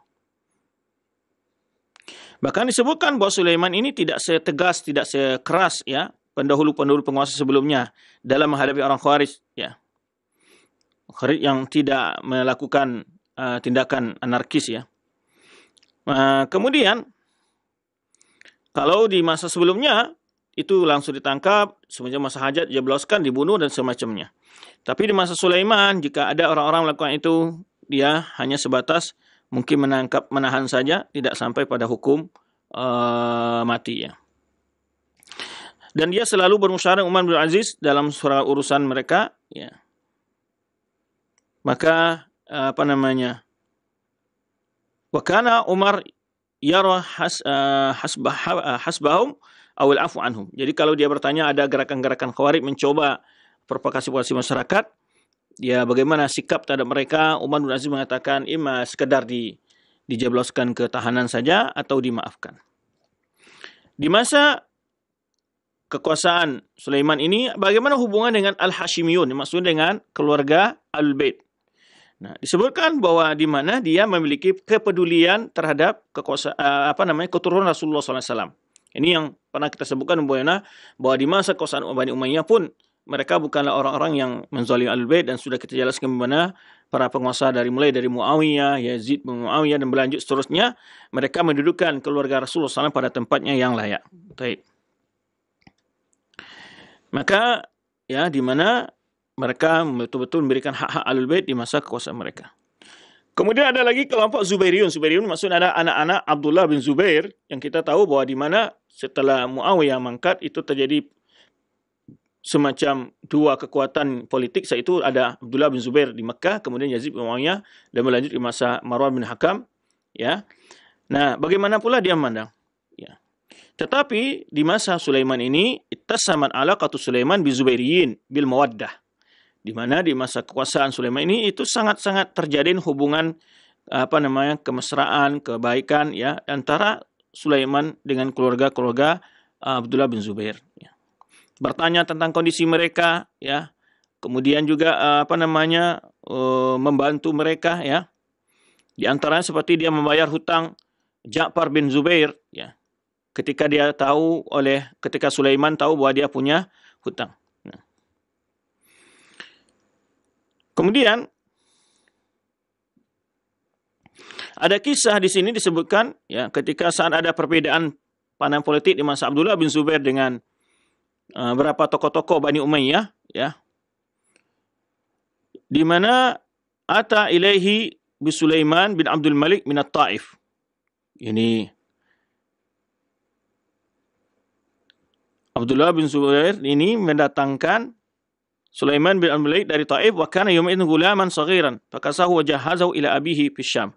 Bahkan disebutkan bahwa Sulaiman ini tidak setegas, tidak sekeras ya pendahulu-pendahulu penguasa sebelumnya dalam menghadapi orang Khawarij. Ya. Khawarij yang tidak melakukan tindakan anarkis ya. Kemudian kalau di masa sebelumnya itu langsung ditangkap, semenjak masa hajat jebloskan, dibunuh dan semacamnya. Tapi di masa Sulaiman, jika ada orang-orang melakukan itu, dia hanya sebatas mungkin menangkap, menahan saja, tidak sampai pada hukum mati ya. Dan dia selalu bermusyawarah dengan Umar bin Aziz dalam surah urusan mereka ya. Maka wa kana Umar yara hasbahum awil afu anhum. Jadi kalau dia bertanya ada gerakan-gerakan Khawarij mencoba provokasi masyarakat, ya bagaimana sikap terhadap mereka, Umar bin Aziz mengatakan sekedar dijebloskan ke tahanan saja atau dimaafkan. Di masa kekuasaan Sulaiman ini, bagaimana hubungan dengan Al-Hashimiyun, maksudnya dengan keluarga Al-Bait. Nah, disebutkan bahwa di mana dia memiliki kepedulian terhadap keturunan Rasulullah SAW. Ini yang pernah kita sebutkan bahwa di masa kekuasaan Bani Umayyah pun mereka bukanlah orang-orang yang menzalimi Ahlul-Bait, dan sudah kita jelaskan bagaimana para penguasa mulai dari Muawiyah, Yazid bin Muawiyah dan berlanjut seterusnya, mereka mendudukkan keluarga Rasulullah SAW pada tempatnya yang layak. Baik. Maka ya di mana mereka betul-betul memberikan hak-hak Ahlul-Bait di masa kekuasaan mereka. Kemudian ada lagi kelompok Zubairiyun. Zubairiyun maksudnya ada anak-anak Abdullah bin Zubair, yang kita tahu bahwa di mana setelah Muawiyah mangkat itu terjadi semacam dua kekuatan politik. Saat itu ada Abdullah bin Zubair di Mekah, kemudian Yazid bin Muawiyah, dan berlanjut di masa Marwan bin Hakam. Ya. Nah, bagaimana pula dia memandang? Ya. Tetapi di masa Sulaiman ini, ittasaman alaqatu Sulaiman bi Zubairiyin bil mawaddah. Di mana di masa kekuasaan Sulaiman ini itu sangat-sangat terjalin hubungan kemesraan, kebaikan ya antara Sulaiman dengan keluarga Abdullah bin Zubair ya. Bertanya tentang kondisi mereka ya. Kemudian juga membantu mereka ya. Di antaranya seperti dia membayar hutang Ja'far bin Zubair ya. Ketika Sulaiman tahu bahwa dia punya hutang. Kemudian ada kisah di sini disebutkan ya ketika saat ada perbedaan pandangan politik di masa Abdullah bin Zubair dengan beberapa tokoh-tokoh Bani Umayyah ya, di mana ata ilaihi bi Sulaiman bin Abdul Malik min At-Taif. Ini Abdullah bin Zubair ini mendatangkan Sulaiman bin Abdul Malik dari Taif, wa kana yawma idzin gulaman saghiran fakasahu wa jahazahu ila abihi fi Syam.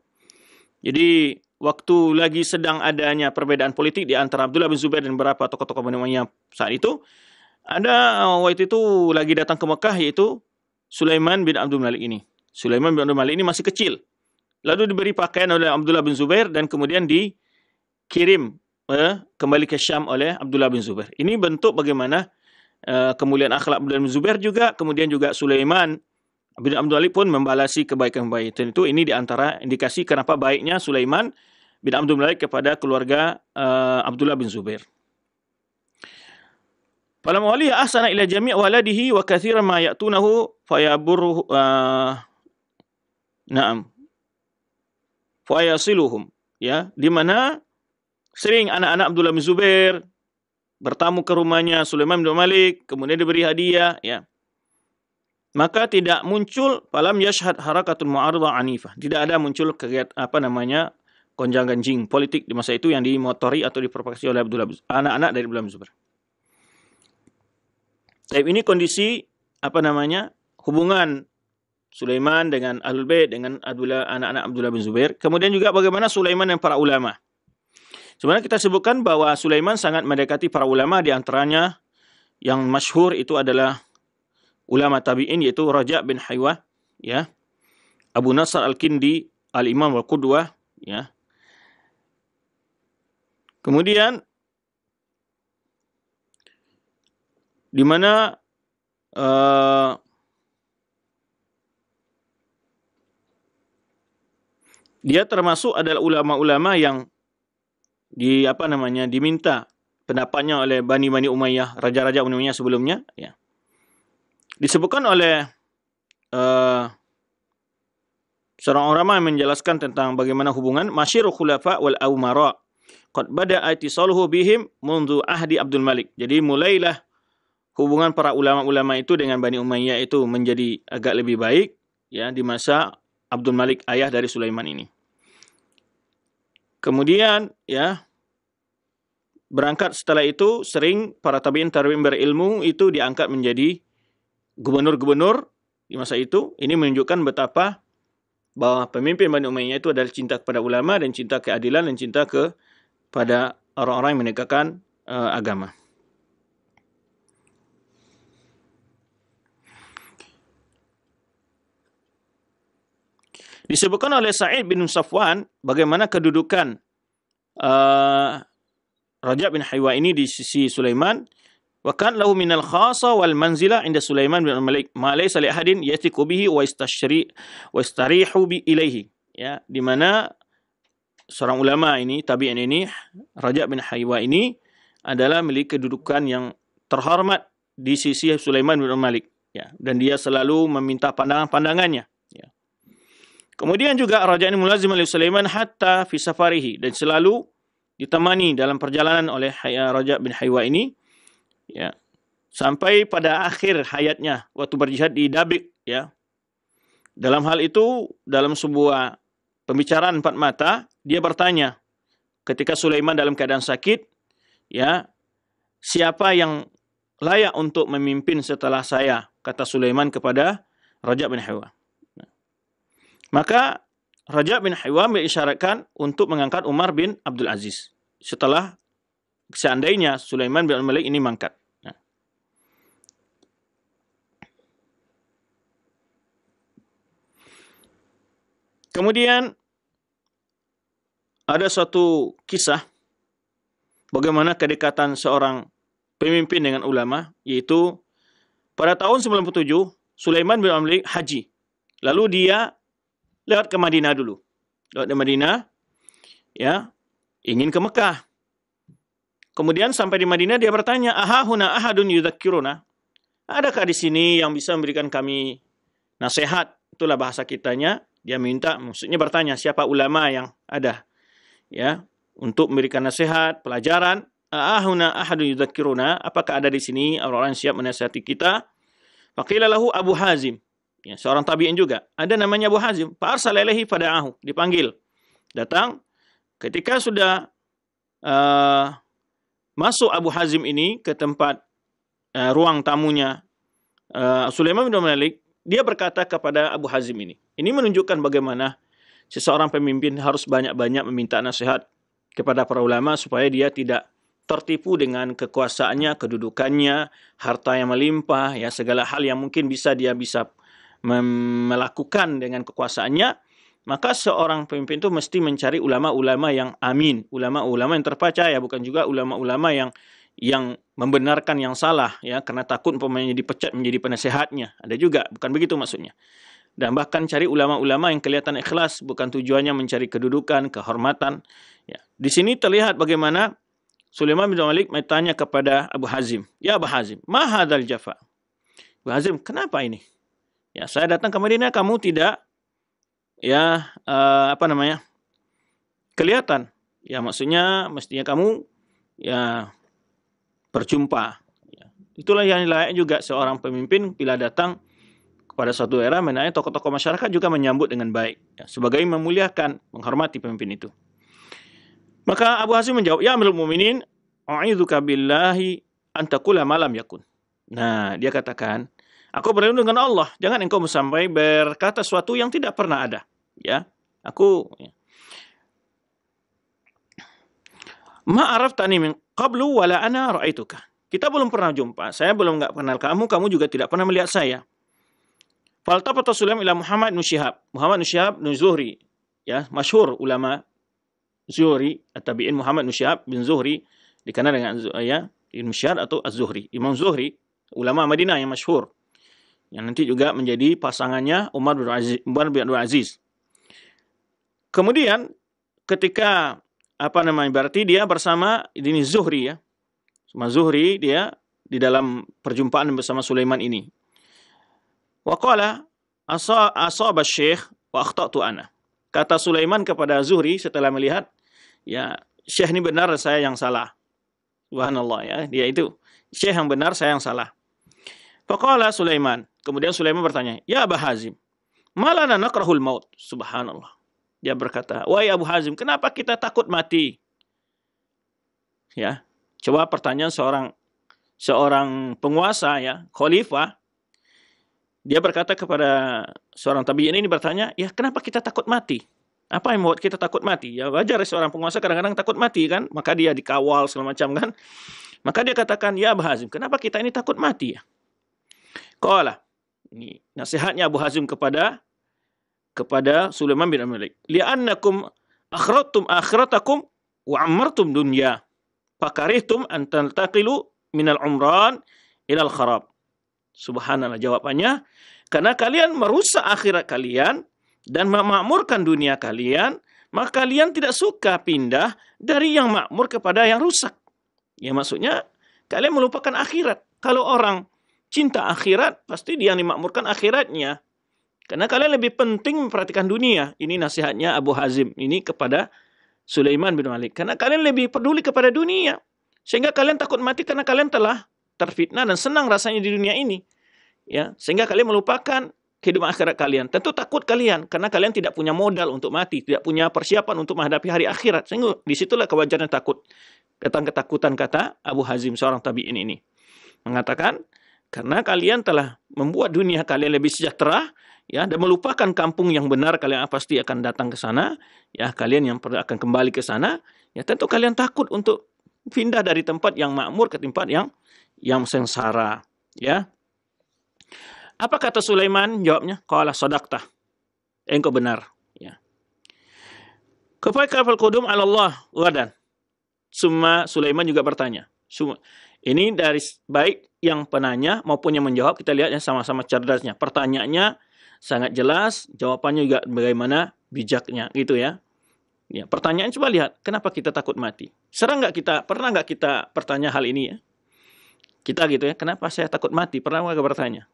Jadi waktu lagi sedang adanya perbedaan politik di antara Abdullah bin Zubair dan beberapa tokoh-tokoh Bani Umayyah saat itu, ada waktu itu lagi datang ke Mekah, yaitu Sulaiman bin Abdul Malik ini. Sulaiman bin Abdul Malik ini masih kecil. Lalu diberi pakaian oleh Abdullah bin Zubair dan kemudian dikirim kembali ke Syam oleh Abdullah bin Zubair. Ini bentuk bagaimana kemuliaan akhlak Abdullah bin Zubair juga, kemudian juga Sulaiman bin Abdul Malik pun membalasi kebaikan-kebaikan itu. Ini diantara indikasi kenapa baiknya Sulaiman bin Abdul Malik kepada keluarga Abdullah bin Zubair. Falamma waliya ahsana ila jami' waladihi wa katsiran ma ya'tunahu fayaburru fayasiluhum, ya, di mana sering anak-anak Abdullah bin Zubair bertamu ke rumahnya Sulaiman bin Malik, kemudian diberi hadiah, ya. Maka tidak muncul falam yashhad harakatul mu'aradah anifah. Tidak ada muncul kegiatan gonjang-ganjing politik di masa itu yang dimotori atau diprovokasi oleh anak-anak dari Abdullah bin Zubair. Tapi ini kondisi hubungan Sulaiman dengan Ahlul Bait dengan anak-anak Abdullah bin Zubair. Kemudian juga bagaimana Sulaiman dan para ulama. Sebenarnya kita sebutkan bahwa Sulaiman sangat mendekati para ulama, di antaranya yang masyhur itu adalah ulama tabi'in yaitu Raja' bin Haywa, ya. Abu Nasr Al-Kindi, Al-Imam Al-Qudwah, ya. Kemudian di mana dia termasuk adalah ulama-ulama yang diminta pendapatnya oleh Bani Umayyah, raja-raja Bani Umayyah sebelumnya, ya. Disebutkan oleh seorang ulama yang menjelaskan tentang bagaimana hubungan masyirul khulafa wal umara qad bada'a ittisaluhu bihim mundu ahdi Abdul Malik. Jadi mulailah hubungan para ulama-ulama itu dengan Bani Umayyah itu menjadi agak lebih baik, ya, di masa Abdul Malik, ayah dari Sulaiman ini. Kemudian, ya, berangkat setelah itu sering para tabi'in berilmu itu diangkat menjadi gubernur-gubernur di masa itu. Ini menunjukkan betapa bahwa pemimpin Bani Umayyah itu adalah cinta kepada ulama dan cinta keadilan dan cinta kepada orang-orang yang menegakkan agama. Disebutkan oleh Sa'id bin Safwan bagaimana kedudukan Raja' bin Haywa ini di sisi Sulaiman. Wa kan lahu minal khasa wal manzila inda Sulaiman bin Malik ma laysa li ahadin yathiqu bihi wa yastarihu bi ilaihi, ya, di mana seorang ulama ini, tabi'in ini, Raja' bin Haywa ini adalah memiliki kedudukan yang terhormat di sisi Sulaiman bin Malik, ya, dan dia selalu meminta pandangan-pandangannya, ya. Kemudian juga Raja' ini mulazim oleh Sulaiman hatta fi safarihi, dan selalu ditemani dalam perjalanan oleh Raja' bin Haywa ini, ya, sampai pada akhir hayatnya waktu berjihad di Dabik, ya. Dalam hal itu, dalam sebuah pembicaraan empat mata, dia bertanya ketika Sulaiman dalam keadaan sakit, ya, siapa yang layak untuk memimpin setelah saya, kata Sulaiman kepada Raja' bin Haywa. Maka Raja' bin Haywa mengisyaratkan untuk mengangkat Umar bin Abdul Aziz setelah seandainya Sulaiman bin Malik ini mangkat. Nah. Kemudian ada suatu kisah bagaimana kedekatan seorang pemimpin dengan ulama, yaitu pada tahun 97 Sulaiman bin Malik haji. Lalu dia lewat ke Madinah dulu. Lewat ke Madinah, ya, ingin ke Mekah. Kemudian sampai di Madinah dia bertanya, ahahuna ahadun yudzakkiruna? Adakah di sini yang bisa memberikan kami nasihat? Itulah bahasa kitanya. Dia minta, maksudnya bertanya siapa ulama yang ada, ya, untuk memberikan nasihat, pelajaran. Ahahuna ahadun yudzakkiruna? Apakah ada di sini orang-orang yang siap menasihati kita? Faqila lahu Abu Hazim. Ya, seorang tabi'in juga. Ada namanya Abu Hazim. Fa'arsala ilaihi fada'ahu. Dipanggil. Datang. Ketika sudah masuk Abu Hazim ini ke tempat ruang tamunya Sulaiman bin Malik, dia berkata kepada Abu Hazim ini. Ini menunjukkan bagaimana seseorang pemimpin harus banyak-banyak meminta nasihat kepada para ulama supaya dia tidak tertipu dengan kekuasaannya, kedudukannya, harta yang melimpah, ya, segala hal yang mungkin dia bisa melakukan dengan kekuasaannya. Maka seorang pemimpin itu mesti mencari ulama-ulama yang amin, ulama-ulama yang terpercaya, bukan juga ulama-ulama yang membenarkan yang salah, ya, karena takut umpamanya dipecat menjadi penasehatnya. Ada juga, bukan begitu maksudnya. Dan bahkan cari ulama-ulama yang kelihatan ikhlas, bukan tujuannya mencari kedudukan, kehormatan. Ya. Di sini terlihat bagaimana Sulaiman bin Malik bertanya kepada Abu Hazim, "Ya Abu Hazim, ma hadzal jafa?" Abu Hazim, "Kenapa ini? Ya, saya datang ke Madinah, kamu tidak kelihatan. Ya, maksudnya mestinya kamu ya berjumpa. Ya. Itulah yang layak juga seorang pemimpin bila datang pada suatu era, menanya tokoh-tokoh masyarakat juga menyambut dengan baik, ya, sebagai memuliakan, menghormati pemimpin itu. Maka Abu Hazim menjawab, "Ya Amirul Mukminin, a'idzuka billahi an taqula ma lam yakun." Nah, dia katakan, "Aku berlindung dengan Allah, jangan engkau sampai berkata sesuatu yang tidak pernah ada." Ya, ma araftani min qablu wala ana ra'aituka. Kita belum pernah jumpa, saya belum enggak kenal kamu, kamu juga tidak pernah melihat saya. Faltafata Sulaim ila Muhammad bin Syihab. Muhammad bin Syihab bin Zuhri, ya, masyhur ulama Zuhri, at-tabi'in Muhammad bin Syihab bin Zuhri, dikenal dengan Ibn Syihab atau Az-Zuhri. Imam Zuhri, ulama Madinah yang masyhur. Yang nanti juga menjadi pasangannya Umar bin Abdul Aziz. Kemudian ketika berarti dia bersama ini Zuhri, ya. Sama Zuhri dia di dalam perjumpaan bersama Sulaiman ini. Wa qala asaba syekh wa akhtatu ana. Kata Sulaiman kepada Zuhri setelah melihat, ya, syekh ini benar, saya yang salah. Subhanallah, ya, dia itu syekh yang benar, saya yang salah. Faqala Sulaiman, kemudian Sulaiman bertanya, "Ya Abu Hazim, malana nakrahul maut?" Subhanallah. Dia berkata, "Wahai Abu Hazim, kenapa kita takut mati?" Ya, coba pertanyaan seorang penguasa, ya, khalifah. Dia berkata kepada seorang tabi'in ini bertanya, "Ya, kenapa kita takut mati? Apa yang membuat kita takut mati?" Ya, wajar seorang penguasa kadang-kadang takut mati, kan? Maka dia dikawal segala macam, kan? Maka dia katakan, "Ya Abu Hazim, kenapa kita ini takut mati, ya?" Qala, ini nasihatnya Abu Hazim kepada Sulaiman bin Malik. "Li'annakum akhradtum akhiratakum wa ammartum dunya. Fakarihtum an tantaqilu minal umran ilal kharab." Subhanallah, jawabannya, karena kalian merusak akhirat kalian dan memakmurkan dunia kalian, maka kalian tidak suka pindah dari yang makmur kepada yang rusak. Ya, maksudnya kalian melupakan akhirat. Kalau orang cinta akhirat, pasti dia yang dimakmurkan akhiratnya. Karena kalian lebih penting memperhatikan dunia. Ini nasihatnya Abu Hazim ini kepada Sulaiman bin Malik. Karena kalian lebih peduli kepada dunia. Sehingga kalian takut mati karena kalian telah terfitnah dan senang rasanya di dunia ini. Ya, sehingga kalian melupakan kehidupan akhirat kalian. Tentu takut kalian karena kalian tidak punya modal untuk mati, tidak punya persiapan untuk menghadapi hari akhirat. Sehingga disitulah kewajaran takut. Datang ketakutan, kata Abu Hazim, seorang tabi'in ini. Mengatakan, karena kalian telah membuat dunia kalian lebih sejahtera, ya, dan melupakan kampung yang benar, kalian pasti akan datang ke sana, ya, kalian yang akan kembali ke sana, ya, tentu kalian takut untuk pindah dari tempat yang makmur ke tempat yang sengsara, ya. Apa kata Sulaiman? Jawabnya, qala sadaqta. Engkau benar, ya. Kafal qudum 'ala Allah wadan. Summa Sulaiman juga bertanya. Ini dari baik yang penanya maupun yang menjawab, kita lihat ya sama-sama cerdasnya. Pertanyaannya sangat jelas, jawabannya juga bagaimana bijaknya, gitu ya. Ya, pertanyaan coba lihat, kenapa kita takut mati? Pernah nggak kita bertanya hal ini, ya? Kita gitu ya, kenapa saya takut mati? Pernah nggak bertanya?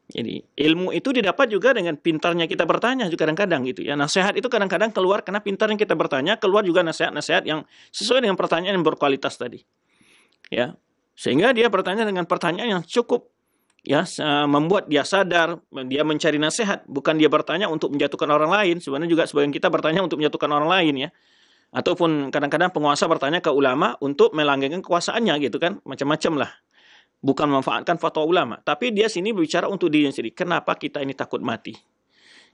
Jadi ilmu itu didapat juga dengan pintarnya kita bertanya juga kadang-kadang, gitu ya. Nasihat itu kadang-kadang keluar karena pintarnya kita bertanya, keluar juga nasihat-nasihat yang sesuai dengan pertanyaan yang berkualitas tadi. Ya, sehingga dia bertanya dengan pertanyaan yang cukup, ya, membuat dia sadar, dia mencari nasihat, bukan dia bertanya untuk menjatuhkan orang lain. Sebenarnya juga sebagian kita bertanya untuk menjatuhkan orang lain, ya. Ataupun kadang-kadang penguasa bertanya ke ulama untuk melanggengkan kekuasaannya, gitu kan, macam-macam lah. Bukan memanfaatkan fatwa ulama, tapi dia sini berbicara untuk diri sendiri. Kenapa kita ini takut mati?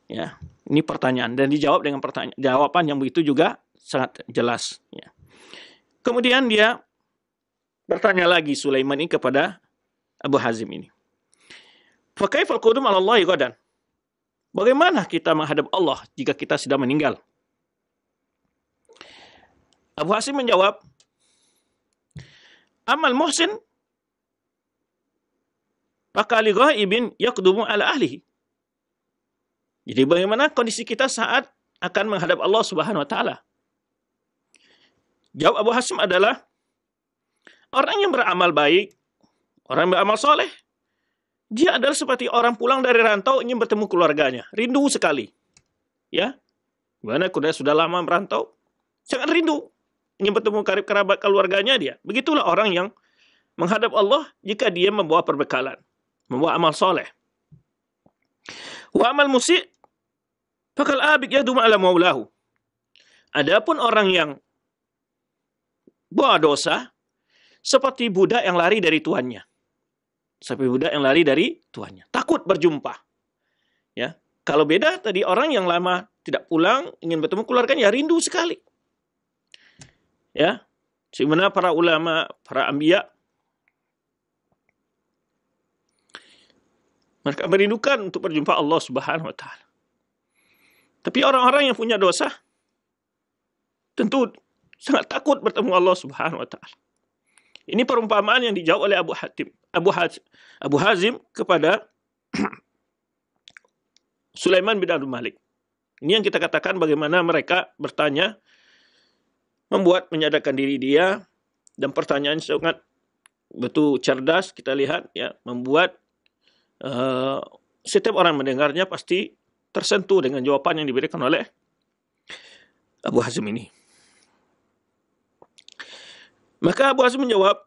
Ya, ini pertanyaan dan dijawab dengan jawaban yang begitu juga sangat jelas, ya. Kemudian dia bertanya lagi Sulaiman ini kepada Abu Hazim ini. Fa kaifal qudum 'ala Allah ghadan? Bagaimana kita menghadap Allah jika kita sudah meninggal? Abu Hazim menjawab, amal muhsin fakali ghaibin yaqdumu 'ala ahlihi. Jadi bagaimana kondisi kita saat akan menghadap Allah Subhanahu wa taala? Jawab Abu Hasim adalah orang yang beramal baik, orang yang beramal soleh, dia adalah seperti orang pulang dari rantau ingin bertemu keluarganya, rindu sekali. Ya, mana sudah lama merantau, sangat rindu ingin bertemu karib kerabat keluarganya dia. Begitulah orang yang menghadap Allah jika dia membawa perbekalan, membawa amal soleh. Wa amal musyi' fakal abik yadum ala maulahu. Adapun orang yang buat dosa seperti budak yang lari dari tuannya. Seperti budak yang lari dari tuannya. Takut berjumpa. Ya. Kalau beda tadi orang yang lama tidak pulang, ingin bertemu keluarganya, ya rindu sekali. Ya. Sebenarnya para ulama, para anbiya, mereka merindukan untuk berjumpa Allah Subhanahu wa taala. Tapi orang-orang yang punya dosa tentu sangat takut bertemu Allah Subhanahu wa taala. Ini perumpamaan yang dijawab oleh Abu Hazim kepada Sulaiman bin Abdul Malik. Ini yang kita katakan bagaimana mereka bertanya, membuat menyadarkan diri dia, dan pertanyaan sangat betul cerdas kita lihat, ya, membuat setiap orang mendengarnya pasti tersentuh dengan jawaban yang diberikan oleh Abu Hazim ini. Maka Abu Hazim menjawab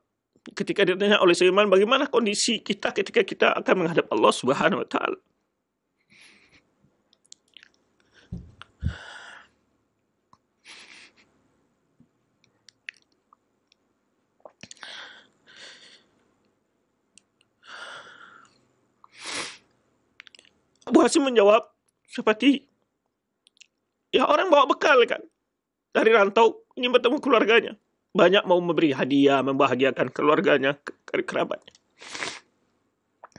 ketika ditanya oleh Sulaiman, bagaimana kondisi kita ketika kita akan menghadap Allah Subhanahu wa taala? Abu Hasim menjawab seperti ya orang bawa bekal kan dari rantau ingin bertemu keluarganya, banyak mau memberi hadiah, membahagiakan keluarganya, kerabatnya.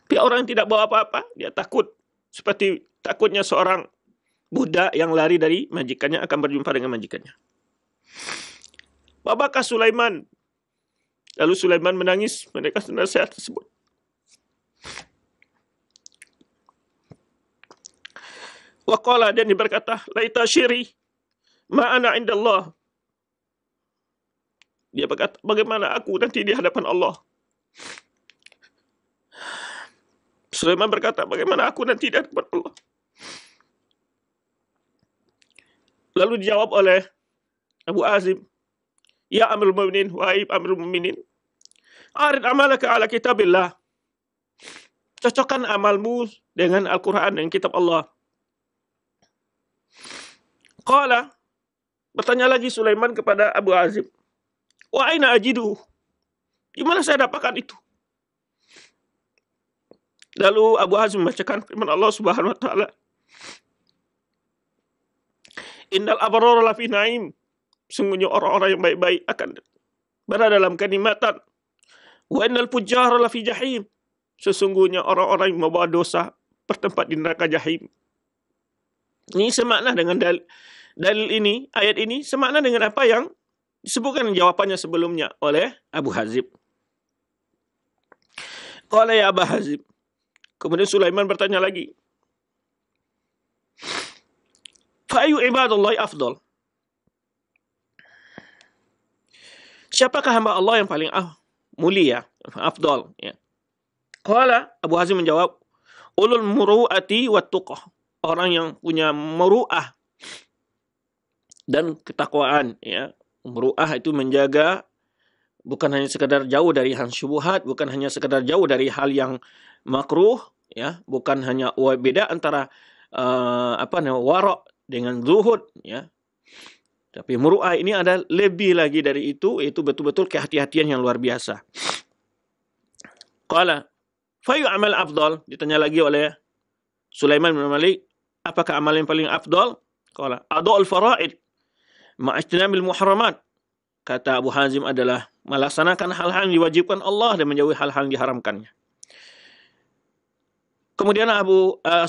Tapi orang yang tidak bawa apa-apa, dia takut seperti takutnya seorang budak yang lari dari majikannya akan berjumpa dengan majikannya. Babakah Sulaiman? Lalu Sulaiman menangis mendengar nasihat tersebut. Waqala, dan dia berkata, laita syiri ma ana indallah. Dia berkata, bagaimana aku nanti di hadapan Allah? Sulaiman berkata, bagaimana aku nanti di hadapan Allah? Lalu dijawab oleh Abu Azim, ya Amirul Mukminin, wahai Amirul Mukminin, arid amalaka ala kitabillah. Cocokkan amalmu dengan Al-Quran, dengan kitab Allah. Qala, bertanya lagi Sulaiman kepada Abu Azim, wa aina ajidu? Di mana saya dapatkan itu? Lalu Abu Hazim membacakan firman Allah Subhanahu wa taala, innal abrara lafi naim. Sungguhnya orang-orang yang baik-baik akan berada dalam kenikmatan. Wa innal fujjara lafi jahim. Sesungguhnya orang-orang yang membawa dosa bertempat di neraka jahim. Ini semakna dengan dalil ini, ayat ini semakna dengan apa yang disebutkan jawabannya sebelumnya oleh Abu Hazim. Qala ya Abu Hazim. Kemudian Sulaiman bertanya lagi, fa ayu ibadallahi afdal? Siapakah hamba Allah yang paling mulia, afdal, ya. Qala, Abu Hazim menjawab, ulul muru'ati wat tuqah. Orang yang punya muru'ah dan ketakwaan, ya. Muru'ah itu menjaga bukan hanya sekadar jauh dari hal syubhat, bukan hanya sekadar jauh dari hal yang makruh, ya, bukan hanya beda antara wara' dengan zuhud, ya. Tapi muru'ah ini ada lebih lagi dari itu, yaitu betul-betul kehati-hatian yang luar biasa. Qala, fayu amal afdal? Ditanya lagi oleh Sulaiman bin Malik, apakah amal yang paling afdal? Qala, ada'ul fara'id ma'ajtinamil muharamat. Kata Abu Hazim adalah melaksanakan hal-hal yang diwajibkan Allah dan menjauhi hal-hal yang diharamkannya. Kemudian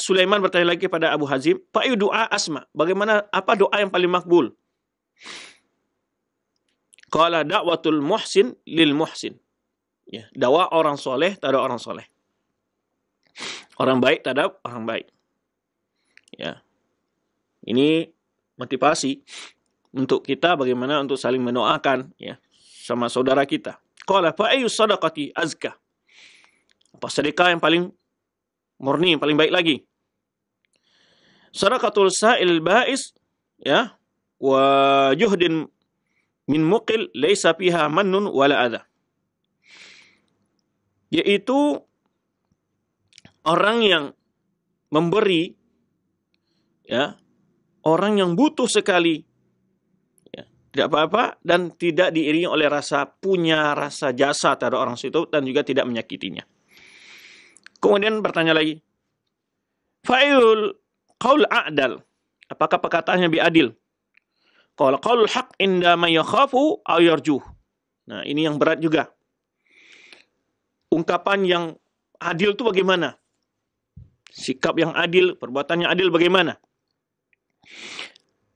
Sulaiman bertanya lagi pada Abu Hazim, fayu doa asma? Bagaimana, apa doa yang paling makbul? Qala da'watul muhsin lil muhsin. Ya, dakwah orang soleh terhadap orang soleh. Orang baik terhadap orang baik. Ya, Ini motivasi untuk kita bagaimana untuk saling mendoakan ya sama saudara kita. Qala fa ayyu sadaqati azka? Apa sedekah yang paling murni, paling baik lagi? Sadaqatul sa'il ba'is ya wa juhdin min muqil laisa fiha mannun wala adha. Yaitu orang yang memberi ya, orang yang butuh sekali ya, tidak apa-apa dan tidak diiringi oleh rasa punya, rasa jasa terhadap orang situ dan juga tidak menyakitinya. Kemudian bertanya lagi, fa'ilul qaul a'dal, apakah perkataannya lebih adil? Qala qaulul haq inda man yakhafu aw yarjuh. Nah, ini yang berat juga. Ungkapan yang adil itu bagaimana? Sikap yang adil, perbuatan yang adil bagaimana?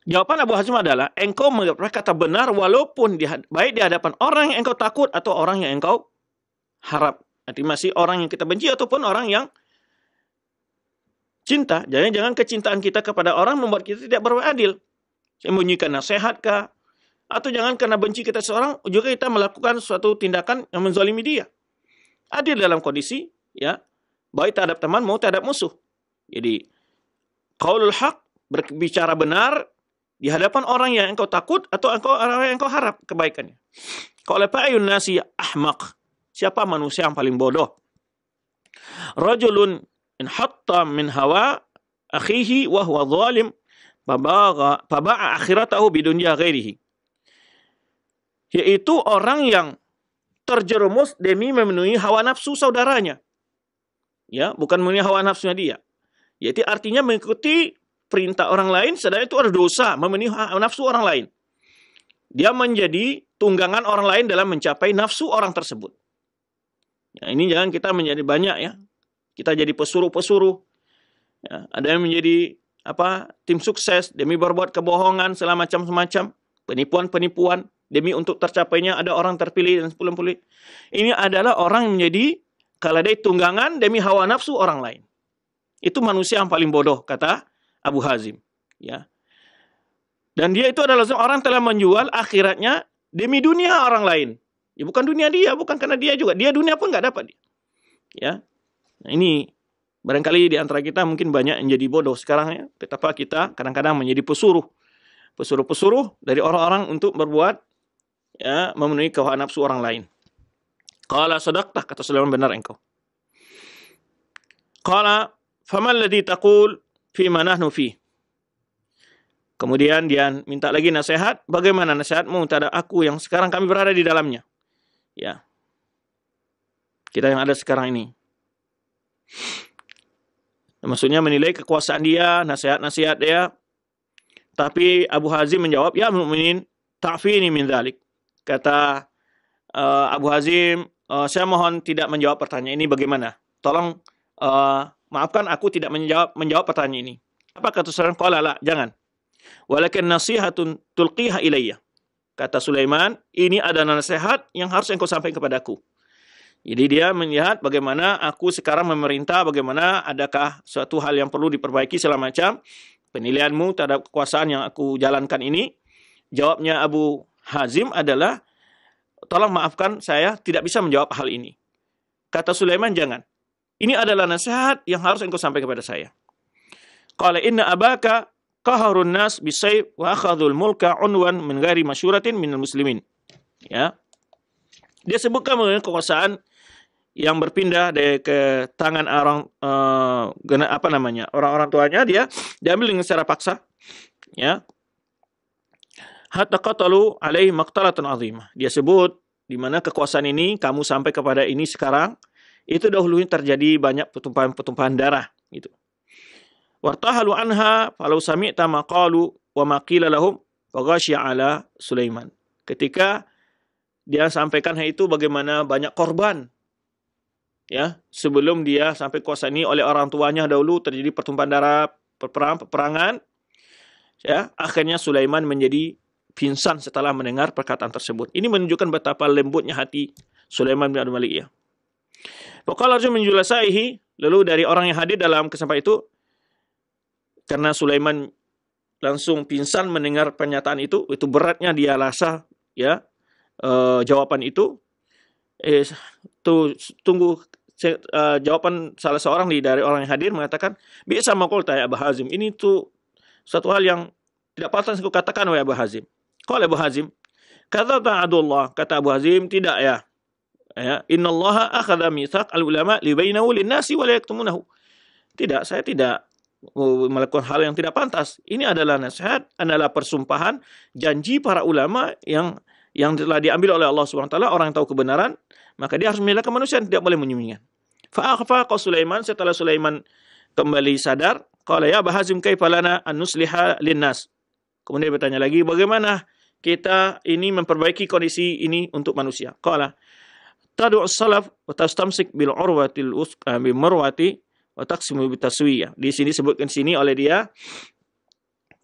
Jawaban Abu Hazim adalah, engkau berkata benar walaupun baik di hadapan orang yang engkau takut atau orang yang engkau harap. Nanti masih orang yang kita benci ataupun orang yang cinta. Jangan kecintaan kita kepada orang membuat kita tidak berbuat adil. Sembunyikan nasihat kah? Atau jangan karena benci kita seorang juga kita melakukan suatu tindakan yang menzalimi dia. Adil dalam kondisi ya, baik terhadap teman mau terhadap musuh. Jadi qaulul haq, berbicara benar di hadapan orang yang engkau takut atau orang yang engkau harap kebaikannya. Qala fa'ayun nasi ahmaq, siapa manusia yang paling bodoh? Rajulun in hatta min hawa akhihi wa huwa zalim faba'a akhiratahu bidunya ghairihi. Yaitu orang yang terjerumus demi memenuhi hawa nafsu saudaranya. Ya, bukan memenuhi hawa nafsunya dia. Yaitu artinya mengikuti perintah orang lain, sedangkan itu ada dosa, memenuhi hawa nafsu orang lain. Dia menjadi tunggangan orang lain dalam mencapai nafsu orang tersebut. Ya, ini jangan kita menjadi banyak ya. Kita jadi pesuruh-pesuruh. Ya, ada yang menjadi tim sukses demi berbuat kebohongan segala macam-macam, penipuan-penipuan demi untuk tercapainya ada orang terpilih dan sepuluh. Ini adalah orang yang menjadi keledai tunggangan demi hawa nafsu orang lain. Itu manusia yang paling bodoh, kata Abu Hazim. Ya. Dan dia itu adalah orang telah menjual akhiratnya demi dunia orang lain. Ya, bukan dunia dia, bukan karena dia juga. Dia dunia pun nggak dapat dia. Ya. Nah, ini barangkali di antara kita mungkin banyak yang jadi bodoh sekarang ya. Betapa kita kadang-kadang menjadi pesuruh dari orang-orang untuk berbuat ya, memenuhi hawa nafsu orang lain. Qala sadaqtah, kata Sulaiman, benar engkau. Qala faman ladzi taqul fi ma nahnu fi. Kemudian dia minta lagi nasihat, bagaimana nasihatmu terhadap aku yang sekarang kami berada di dalamnya? Ya. Kita yang ada sekarang ini. Maksudnya menilai kekuasaan dia, nasihat-nasihat dia. Tapi Abu Hazim menjawab, ya mu'minin ta'fini min dzalik. Kata Abu Hazim, saya mohon tidak menjawab pertanyaan ini bagaimana. Tolong maafkan aku tidak menjawab pertanyaan ini. Apa kata Sulaiman? Qala la, jangan. Walakin nasihatun tulqiha ilayya. Kata Sulaiman, ini adalah nasihat yang harus engkau sampaikan kepadaku. Jadi dia melihat bagaimana aku sekarang memerintah, bagaimana adakah suatu hal yang perlu diperbaiki segala macam. Penilaianmu terhadap kekuasaan yang aku jalankan ini. Jawabnya Abu Hazim adalah, tolong maafkan saya tidak bisa menjawab hal ini. Kata Sulaiman, jangan. Ini adalah nasihat yang harus engkau sampaikan kepada saya. Qala inna abaka qaharun nas bisayf wa akhadhul mulka unwan min ghairi masyuratin minal muslimin. Ya. Dia sebutkan mengenai kekuasaan yang berpindah dari ke tangan orang-orang tuanya, dia diambil dengan secara paksa. Ya. Hatta qatalu alaihi maqtalatan azimah. Dia sebut di mana kekuasaan ini kamu sampai kepada ini sekarang, itu dahulunya terjadi banyak pertumpahan darah gitu. Wartahalu anha falau sami'ta ma qalu wa ma qila lahum faghashiya ala Sulaiman. Ketika dia sampaikan hal itu, bagaimana banyak korban ya sebelum dia sampai kuasa ini oleh orang tuanya, dahulu terjadi pertumpahan darah, peperangan ya, akhirnya Sulaiman menjadi pingsan setelah mendengar perkataan tersebut. Ini menunjukkan betapa lembutnya hati Sulaiman bin Abdul Malik ya. Faqala rajulun min julasaihi, lalu dari orang yang hadir dalam kesempatan itu, karena Sulaiman langsung pingsan mendengar pernyataan itu beratnya dia rasa, ya, jawaban itu. Tunggu jawaban salah seorang dari orang yang hadir mengatakan, biasa maqulta ya Abu Hazim, ini tuh satu hal yang tidak pantas aku katakan wahai Abu Hazim. Qala Abu Hazim, kadzaba Abdullah, kata Abu Hazim, tidak ya. Innallaha akhadha mitsaq al-ulama li bainahu lin-nasi wa la yaktumunahu. Tidak, saya tidak melakukan hal yang tidak pantas. Ini adalah nasihat, adalah persumpahan janji para ulama yang telah diambil oleh Allah Subhanahu wa taala. Orang yang tahu kebenaran, maka dia harus membela kemanusiaan, tidak boleh menyembunyikan. Fa akhfa Sulaiman, setelah Sulaiman kembali sadar, qala ya Abu Hazim kaifa lana an nusliha lin-nas. Kemudian bertanya lagi, bagaimana kita ini memperbaiki kondisi ini untuk manusia? Qala tad'u as-salaf wa tastamsik bil urwatil usqa bi marwati wa taqsimu bit taswiyah. Di sini disebutkan sini oleh dia,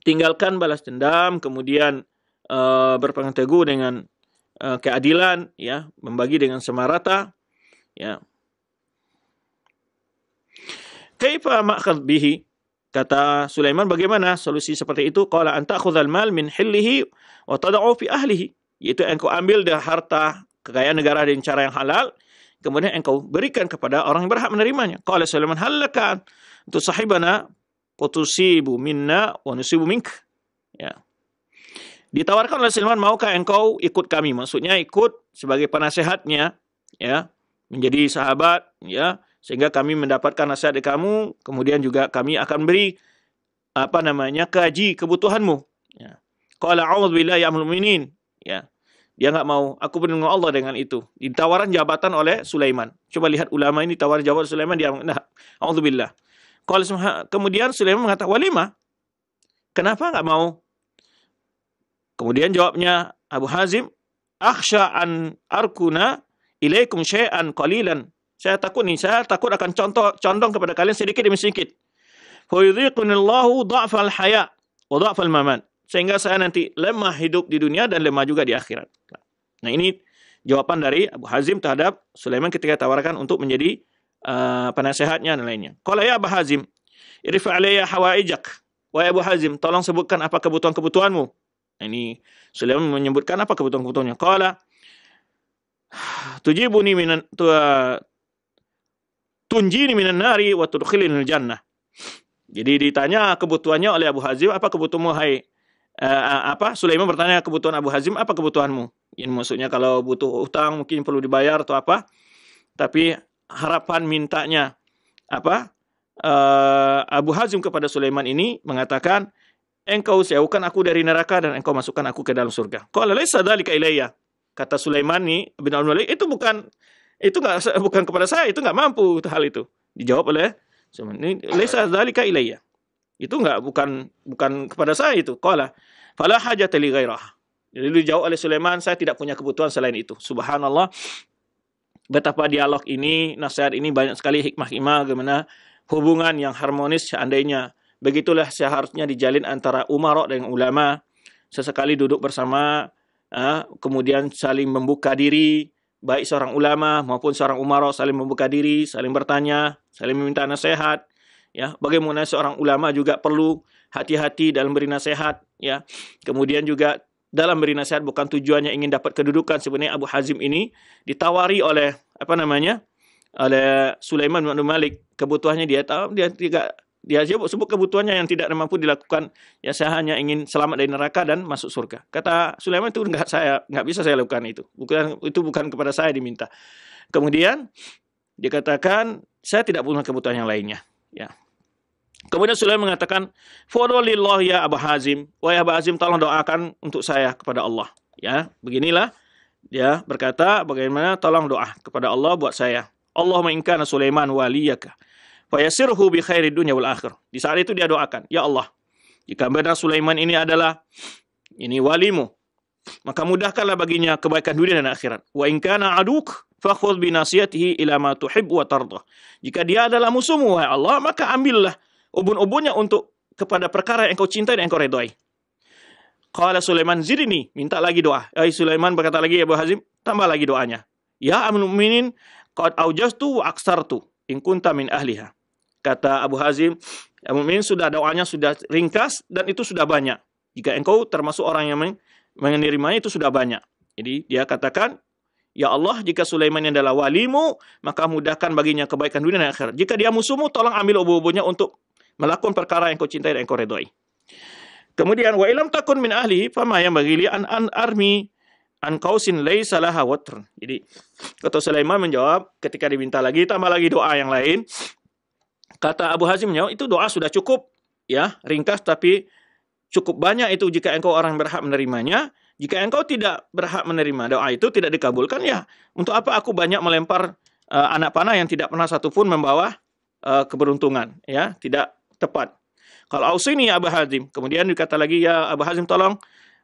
tinggalkan balas dendam, kemudian berpegang teguh dengan keadilan, ya, membagi dengan sama rata, ya. Kaifa ma'khadh bihi? Kata Sulaiman, bagaimana solusi seperti itu? Qala an ta'khudhal mal min hillihi wa tad'u fi ahlihi. Yaitu engkau ambil dari harta kekayaan negara dengan cara yang halal, kemudian engkau berikan kepada orang yang berhak menerimanya. Qala Sulaiman, hal laka untuk sahibana qutusibu minna wa nusibu mink. Ya. Ditawarkan oleh Sulaiman, maukah engkau ikut kami? Maksudnya ikut sebagai penasehatnya, ya, menjadi sahabat, ya, sehingga kami mendapatkan nasihat dari kamu, kemudian juga kami akan beri kaji kebutuhanmu. Ya. Qala a'udzu billahi minal mu'minin. Ya. Dia enggak mau, aku berlindung Allah dengan itu. Ditawaran jabatan oleh Sulaiman. Coba lihat ulama ini tawaran jabatan Sulaiman, dia nah, a'udzubillah. Kemudian Sulaiman mengatakan, walima? Kenapa enggak mau? Kemudian jawabnya Abu Hazim, akhsha an arkuna ilaikum syai'an qalilan. Saya takut akan condong kepada kalian sedikit demi sedikit. Fa yudhiqunillahu dha'fal haya wa dha'fal mamat. Sehingga saya nanti lemah hidup di dunia dan lemah juga di akhirat. Nah, ini jawaban dari Abu Hazim terhadap Sulaiman ketika ditawarkan untuk menjadi penasehatnya dan lainnya. Qala ya Abu Hazim, irfa' alayya hawaijak. Wahai Abu Hazim, tolong sebutkan apa kebutuhan-kebutuhanmu. Nah, ini Sulaiman menyebutkan apa kebutuhan-kebutuhannya. Qala tujibuni minan tunjini minan nari wa tudkhilini jannah. Jadi ditanya kebutuhannya oleh Abu Hazim, apa kebutuhanmu hai Sulaiman bertanya kebutuhan Abu Hazim, apa kebutuhanmu? Ini maksudnya kalau butuh utang mungkin perlu dibayar atau apa. Tapi harapan mintanya Abu Hazim kepada Sulaiman ini mengatakan, engkau jauhkan aku dari neraka dan engkau masukkan aku ke dalam surga. Qala laisa dzalika ilayya. Kata Sulaiman nih bin Abdul Malik, itu bukan kepada saya, itu enggak mampu hal itu. Dijawab oleh Sulaiman, laisa dzalika ilayya. Itu bukan kepada saya itu. Qala fala hajata li ghairah. Jadi dijawab oleh Sulaiman, saya tidak punya kebutuhan selain itu. Subhanallah. Betapa dialog ini, nasihat ini banyak sekali hikmah-hikmah bagaimana hubungan yang harmonis seandainya begitulah seharusnya dijalin antara umara dengan ulama. Sesekali duduk bersama, kemudian saling membuka diri, baik seorang ulama maupun seorang umara saling membuka diri, saling bertanya, saling meminta nasihat. Ya, bagaimana seorang ulama juga perlu hati-hati dalam beri nasihat, ya. Kemudian juga dalam beri nasihat bukan tujuannya ingin dapat kedudukan. Sebenarnya Abu Hazim ini ditawari oleh oleh Sulaiman bin Abdul Malik, kebutuhannya dia sebut kebutuhannya yang tidak mampu dilakukan, ya saya hanya ingin selamat dari neraka dan masuk surga. Kata Sulaiman, itu enggak bisa saya lakukan itu. Bukan kepada saya diminta. Kemudian dikatakan saya tidak punya kebutuhan yang lainnya, ya. Kemudian Sulaiman mengatakan, "Fadlillah ya Abu Hazim, wahai Abu Hazim tolong doakan untuk saya kepada Allah." Ya, beginilah dia berkata, bagaimana tolong doa kepada Allah buat saya. Allahumma in kana Sulaiman waliyaka fayasirhu bi khairid dunya wal akhir. Di saat itu dia doakan, ya Allah, jika benar Sulaiman ini adalah walimu, maka mudahkanlah baginya kebaikan dunia dan akhirat. Wa in kana aduk fakhudh bi nasiyatihi ila ma tuhib wa tardah. Jika dia adalah musuhmu wahai Allah, maka ambillah ubun-ubunnya untuk kepada perkara yang engkau cintai dan engkau redai. Qala Sulaiman zidni, minta lagi doa. Sulaiman berkata lagi, Abu Hazim, tambah lagi doanya. Ya amirul mukminin, qad aujaztu wa aksartu in kunta min ahliha. Kata Abu Hazim, mukmin sudah doanya sudah ringkas dan itu sudah banyak. Jika engkau termasuk orang yang menerimanya itu sudah banyak. Jadi dia katakan, ya Allah, jika Sulaiman adalah walimu, maka mudahkan baginya kebaikan dunia dan akhirat. Jika dia musuhmu, tolong ambil ubud-ubudnya untuk melakukan perkara yang kau cintai dan kau redai. Kemudian, wa ilam takun min ahli, fama yang bagili an armi an qausin laisa laha watr. Jadi, kata Sulaiman menjawab ketika diminta lagi, tambah lagi doa yang lain. Kata Abu Hazim menjawab, itu doa sudah cukup, ya, ringkas tapi cukup banyak itu jika engkau orang berhak menerimanya. Jika engkau tidak berhak menerima doa itu tidak dikabulkan, ya untuk apa aku banyak melempar anak panah yang tidak pernah satupun membawa keberuntungan, ya tidak tepat. Kalau ausini ya Abu Hazim, kemudian dikata lagi, ya Abu Hazim tolong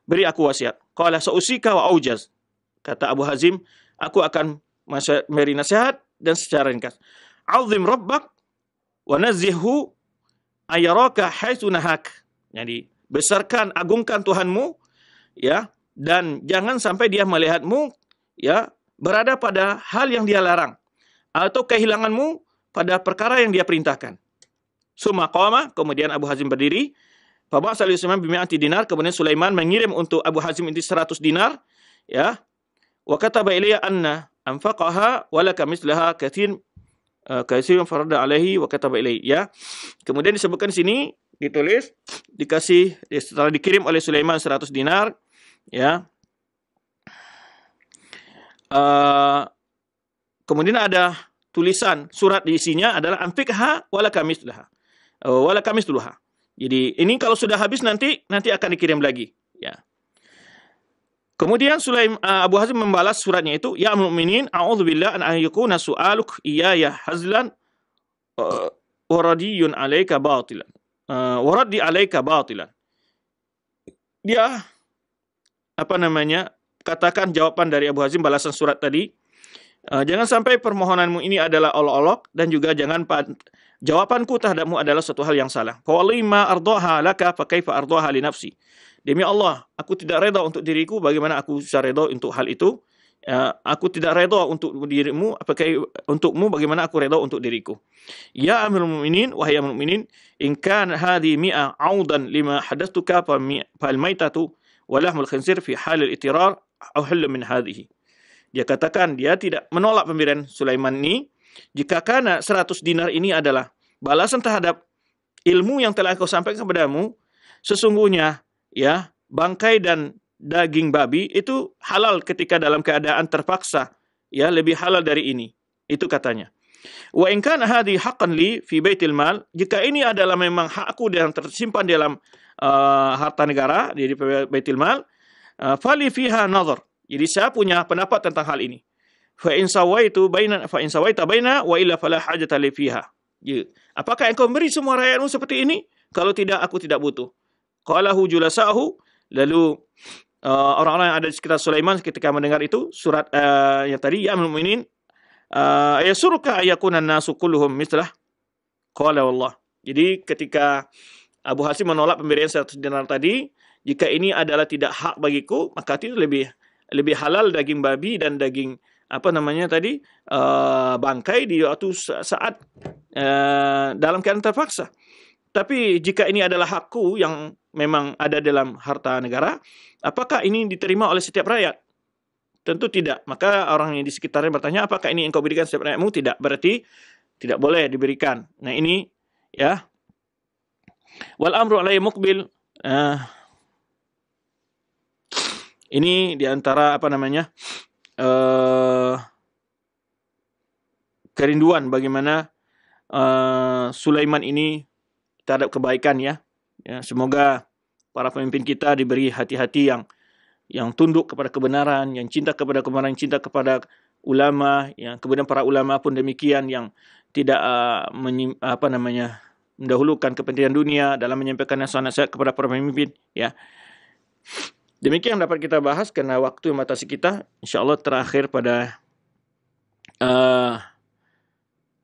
beri aku wasiat. Qala sausika wa aujaz. Kata Abu Hazim, aku akan memberi nasihat dan secara ringkas. Azim rabbak wa nazzihu ayaraka haitsu nahak. Jadi besarkan, agungkan Tuhanmu, ya, dan jangan sampai dia melihatmu, ya, berada pada hal yang dia larang atau kehilanganmu pada perkara yang dia perintahkan. Summa qama, kemudian Abu Hazim berdiri. Fa ba'sa li Sulaiman bi-mi'ati dinar, kemudian Sulaiman mengirim untuk Abu Hazim itu 100 dinar, ya. Wa kataba ilayya anna anfaqaha wa laka mislaha katsirun farada alaihi wa kataba ilayhi, ya. Kemudian disebutkan di sini, ditulis, dikasih, setelah dikirim oleh Sulaiman 100 dinar, ya. Kemudian ada tulisan surat di isinya adalah anfikha wala kamisluha. Wala kamisluha. Jadi ini kalau sudah habis nanti akan dikirim lagi, ya. Kemudian Abu Hazim membalas suratnya itu, ya mu'minin, a'udzubillah an yakuna su'aluk iyaya hazlan wa radiyun 'alaika batilan. Waraddi 'alaika batilan. Dia katakan jawaban dari Abu Hazim balasan surat tadi, jangan sampai permohonanmu ini adalah olok-olok, dan juga jangan jawabanku terhadapmu adalah suatu hal yang salah. Fa wallahi ma ardaha laka fa kaifa ardaha li nafsi. Demi Allah, aku tidak redha untuk diriku, bagaimana aku bisa redha untuk hal itu? Aku tidak redha untuk dirimu, apakah untukmu bagaimana aku redha untuk diriku? Ya Amirul Mukminin, wahai Amirul Mukminin, in kana hadhi mi'a 'audan lima hadastuka fal maitatu wa lahmul khinzir fi halil itirar au hal min hadhihi. Dia katakan dia tidak menolak pemberian Sulaiman ini jika kana 100 dinar ini adalah balasan terhadap ilmu yang telah kau sampaikan kepadamu. Sesungguhnya, ya, bangkai dan daging babi itu halal ketika dalam keadaan terpaksa, ya, lebih halal dari ini. Itu katanya. Wa in kana hadhi haqqan li fi baitil mal, jika ini adalah memang hakku yang tersimpan dalam harta negara di baitil mal, fali fiha nazar. Jadi saya punya pendapat tentang hal ini. Fa in sawaita baina wa illa fala hajata li fiha. Apakah engkau memberi semua rakyatmu seperti ini? Kalau tidak, aku tidak butuh. Qalahu julasahu, lalu orang-orang yang ada di sekitar Sulaiman ketika mendengar itu surat yang tadi, ya mu'minin, ayasuruka ayakuna nasu kulluhum mislah. Qala wallah. Jadi ketika Abu Hazim menolak pemberian 100 dinar tadi, jika ini adalah tidak hak bagiku, maka itu lebih halal daging babi dan daging bangkai di waktu saat dalam keadaan terpaksa. Tapi jika ini adalah hakku yang memang ada dalam harta negara, apakah ini diterima oleh setiap rakyat? Tentu tidak. Maka orang yang di sekitarnya bertanya, apakah ini engkau berikan setiap rakyatmu? Tidak. Berarti tidak boleh diberikan. Nah ini, ya. Wal amru alaihi muqbil. Ini diantara kerinduan bagaimana Sulaiman ini terhadap kebaikan, ya. Semoga para pemimpin kita diberi hati-hati yang tunduk kepada kebenaran, yang cinta kepada kebenaran, cinta kepada ulama, yang kemudian para ulama pun demikian yang tidak mendahulukan kepentingan dunia dalam menyampaikan nasihat kepada para pemimpin, ya. Demikian dapat kita bahas karena waktu yang membatasi kita. Insyaallah terakhir pada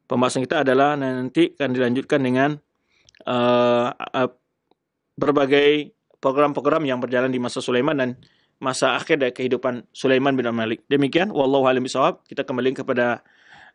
pembahasan kita adalah nanti akan dilanjutkan dengan berbagai program-program yang berjalan di masa Sulaiman dan masa akhir dari kehidupan Sulaiman bin Malik. Demikian, wallahu a'lam bishawab. Kita kembali kepada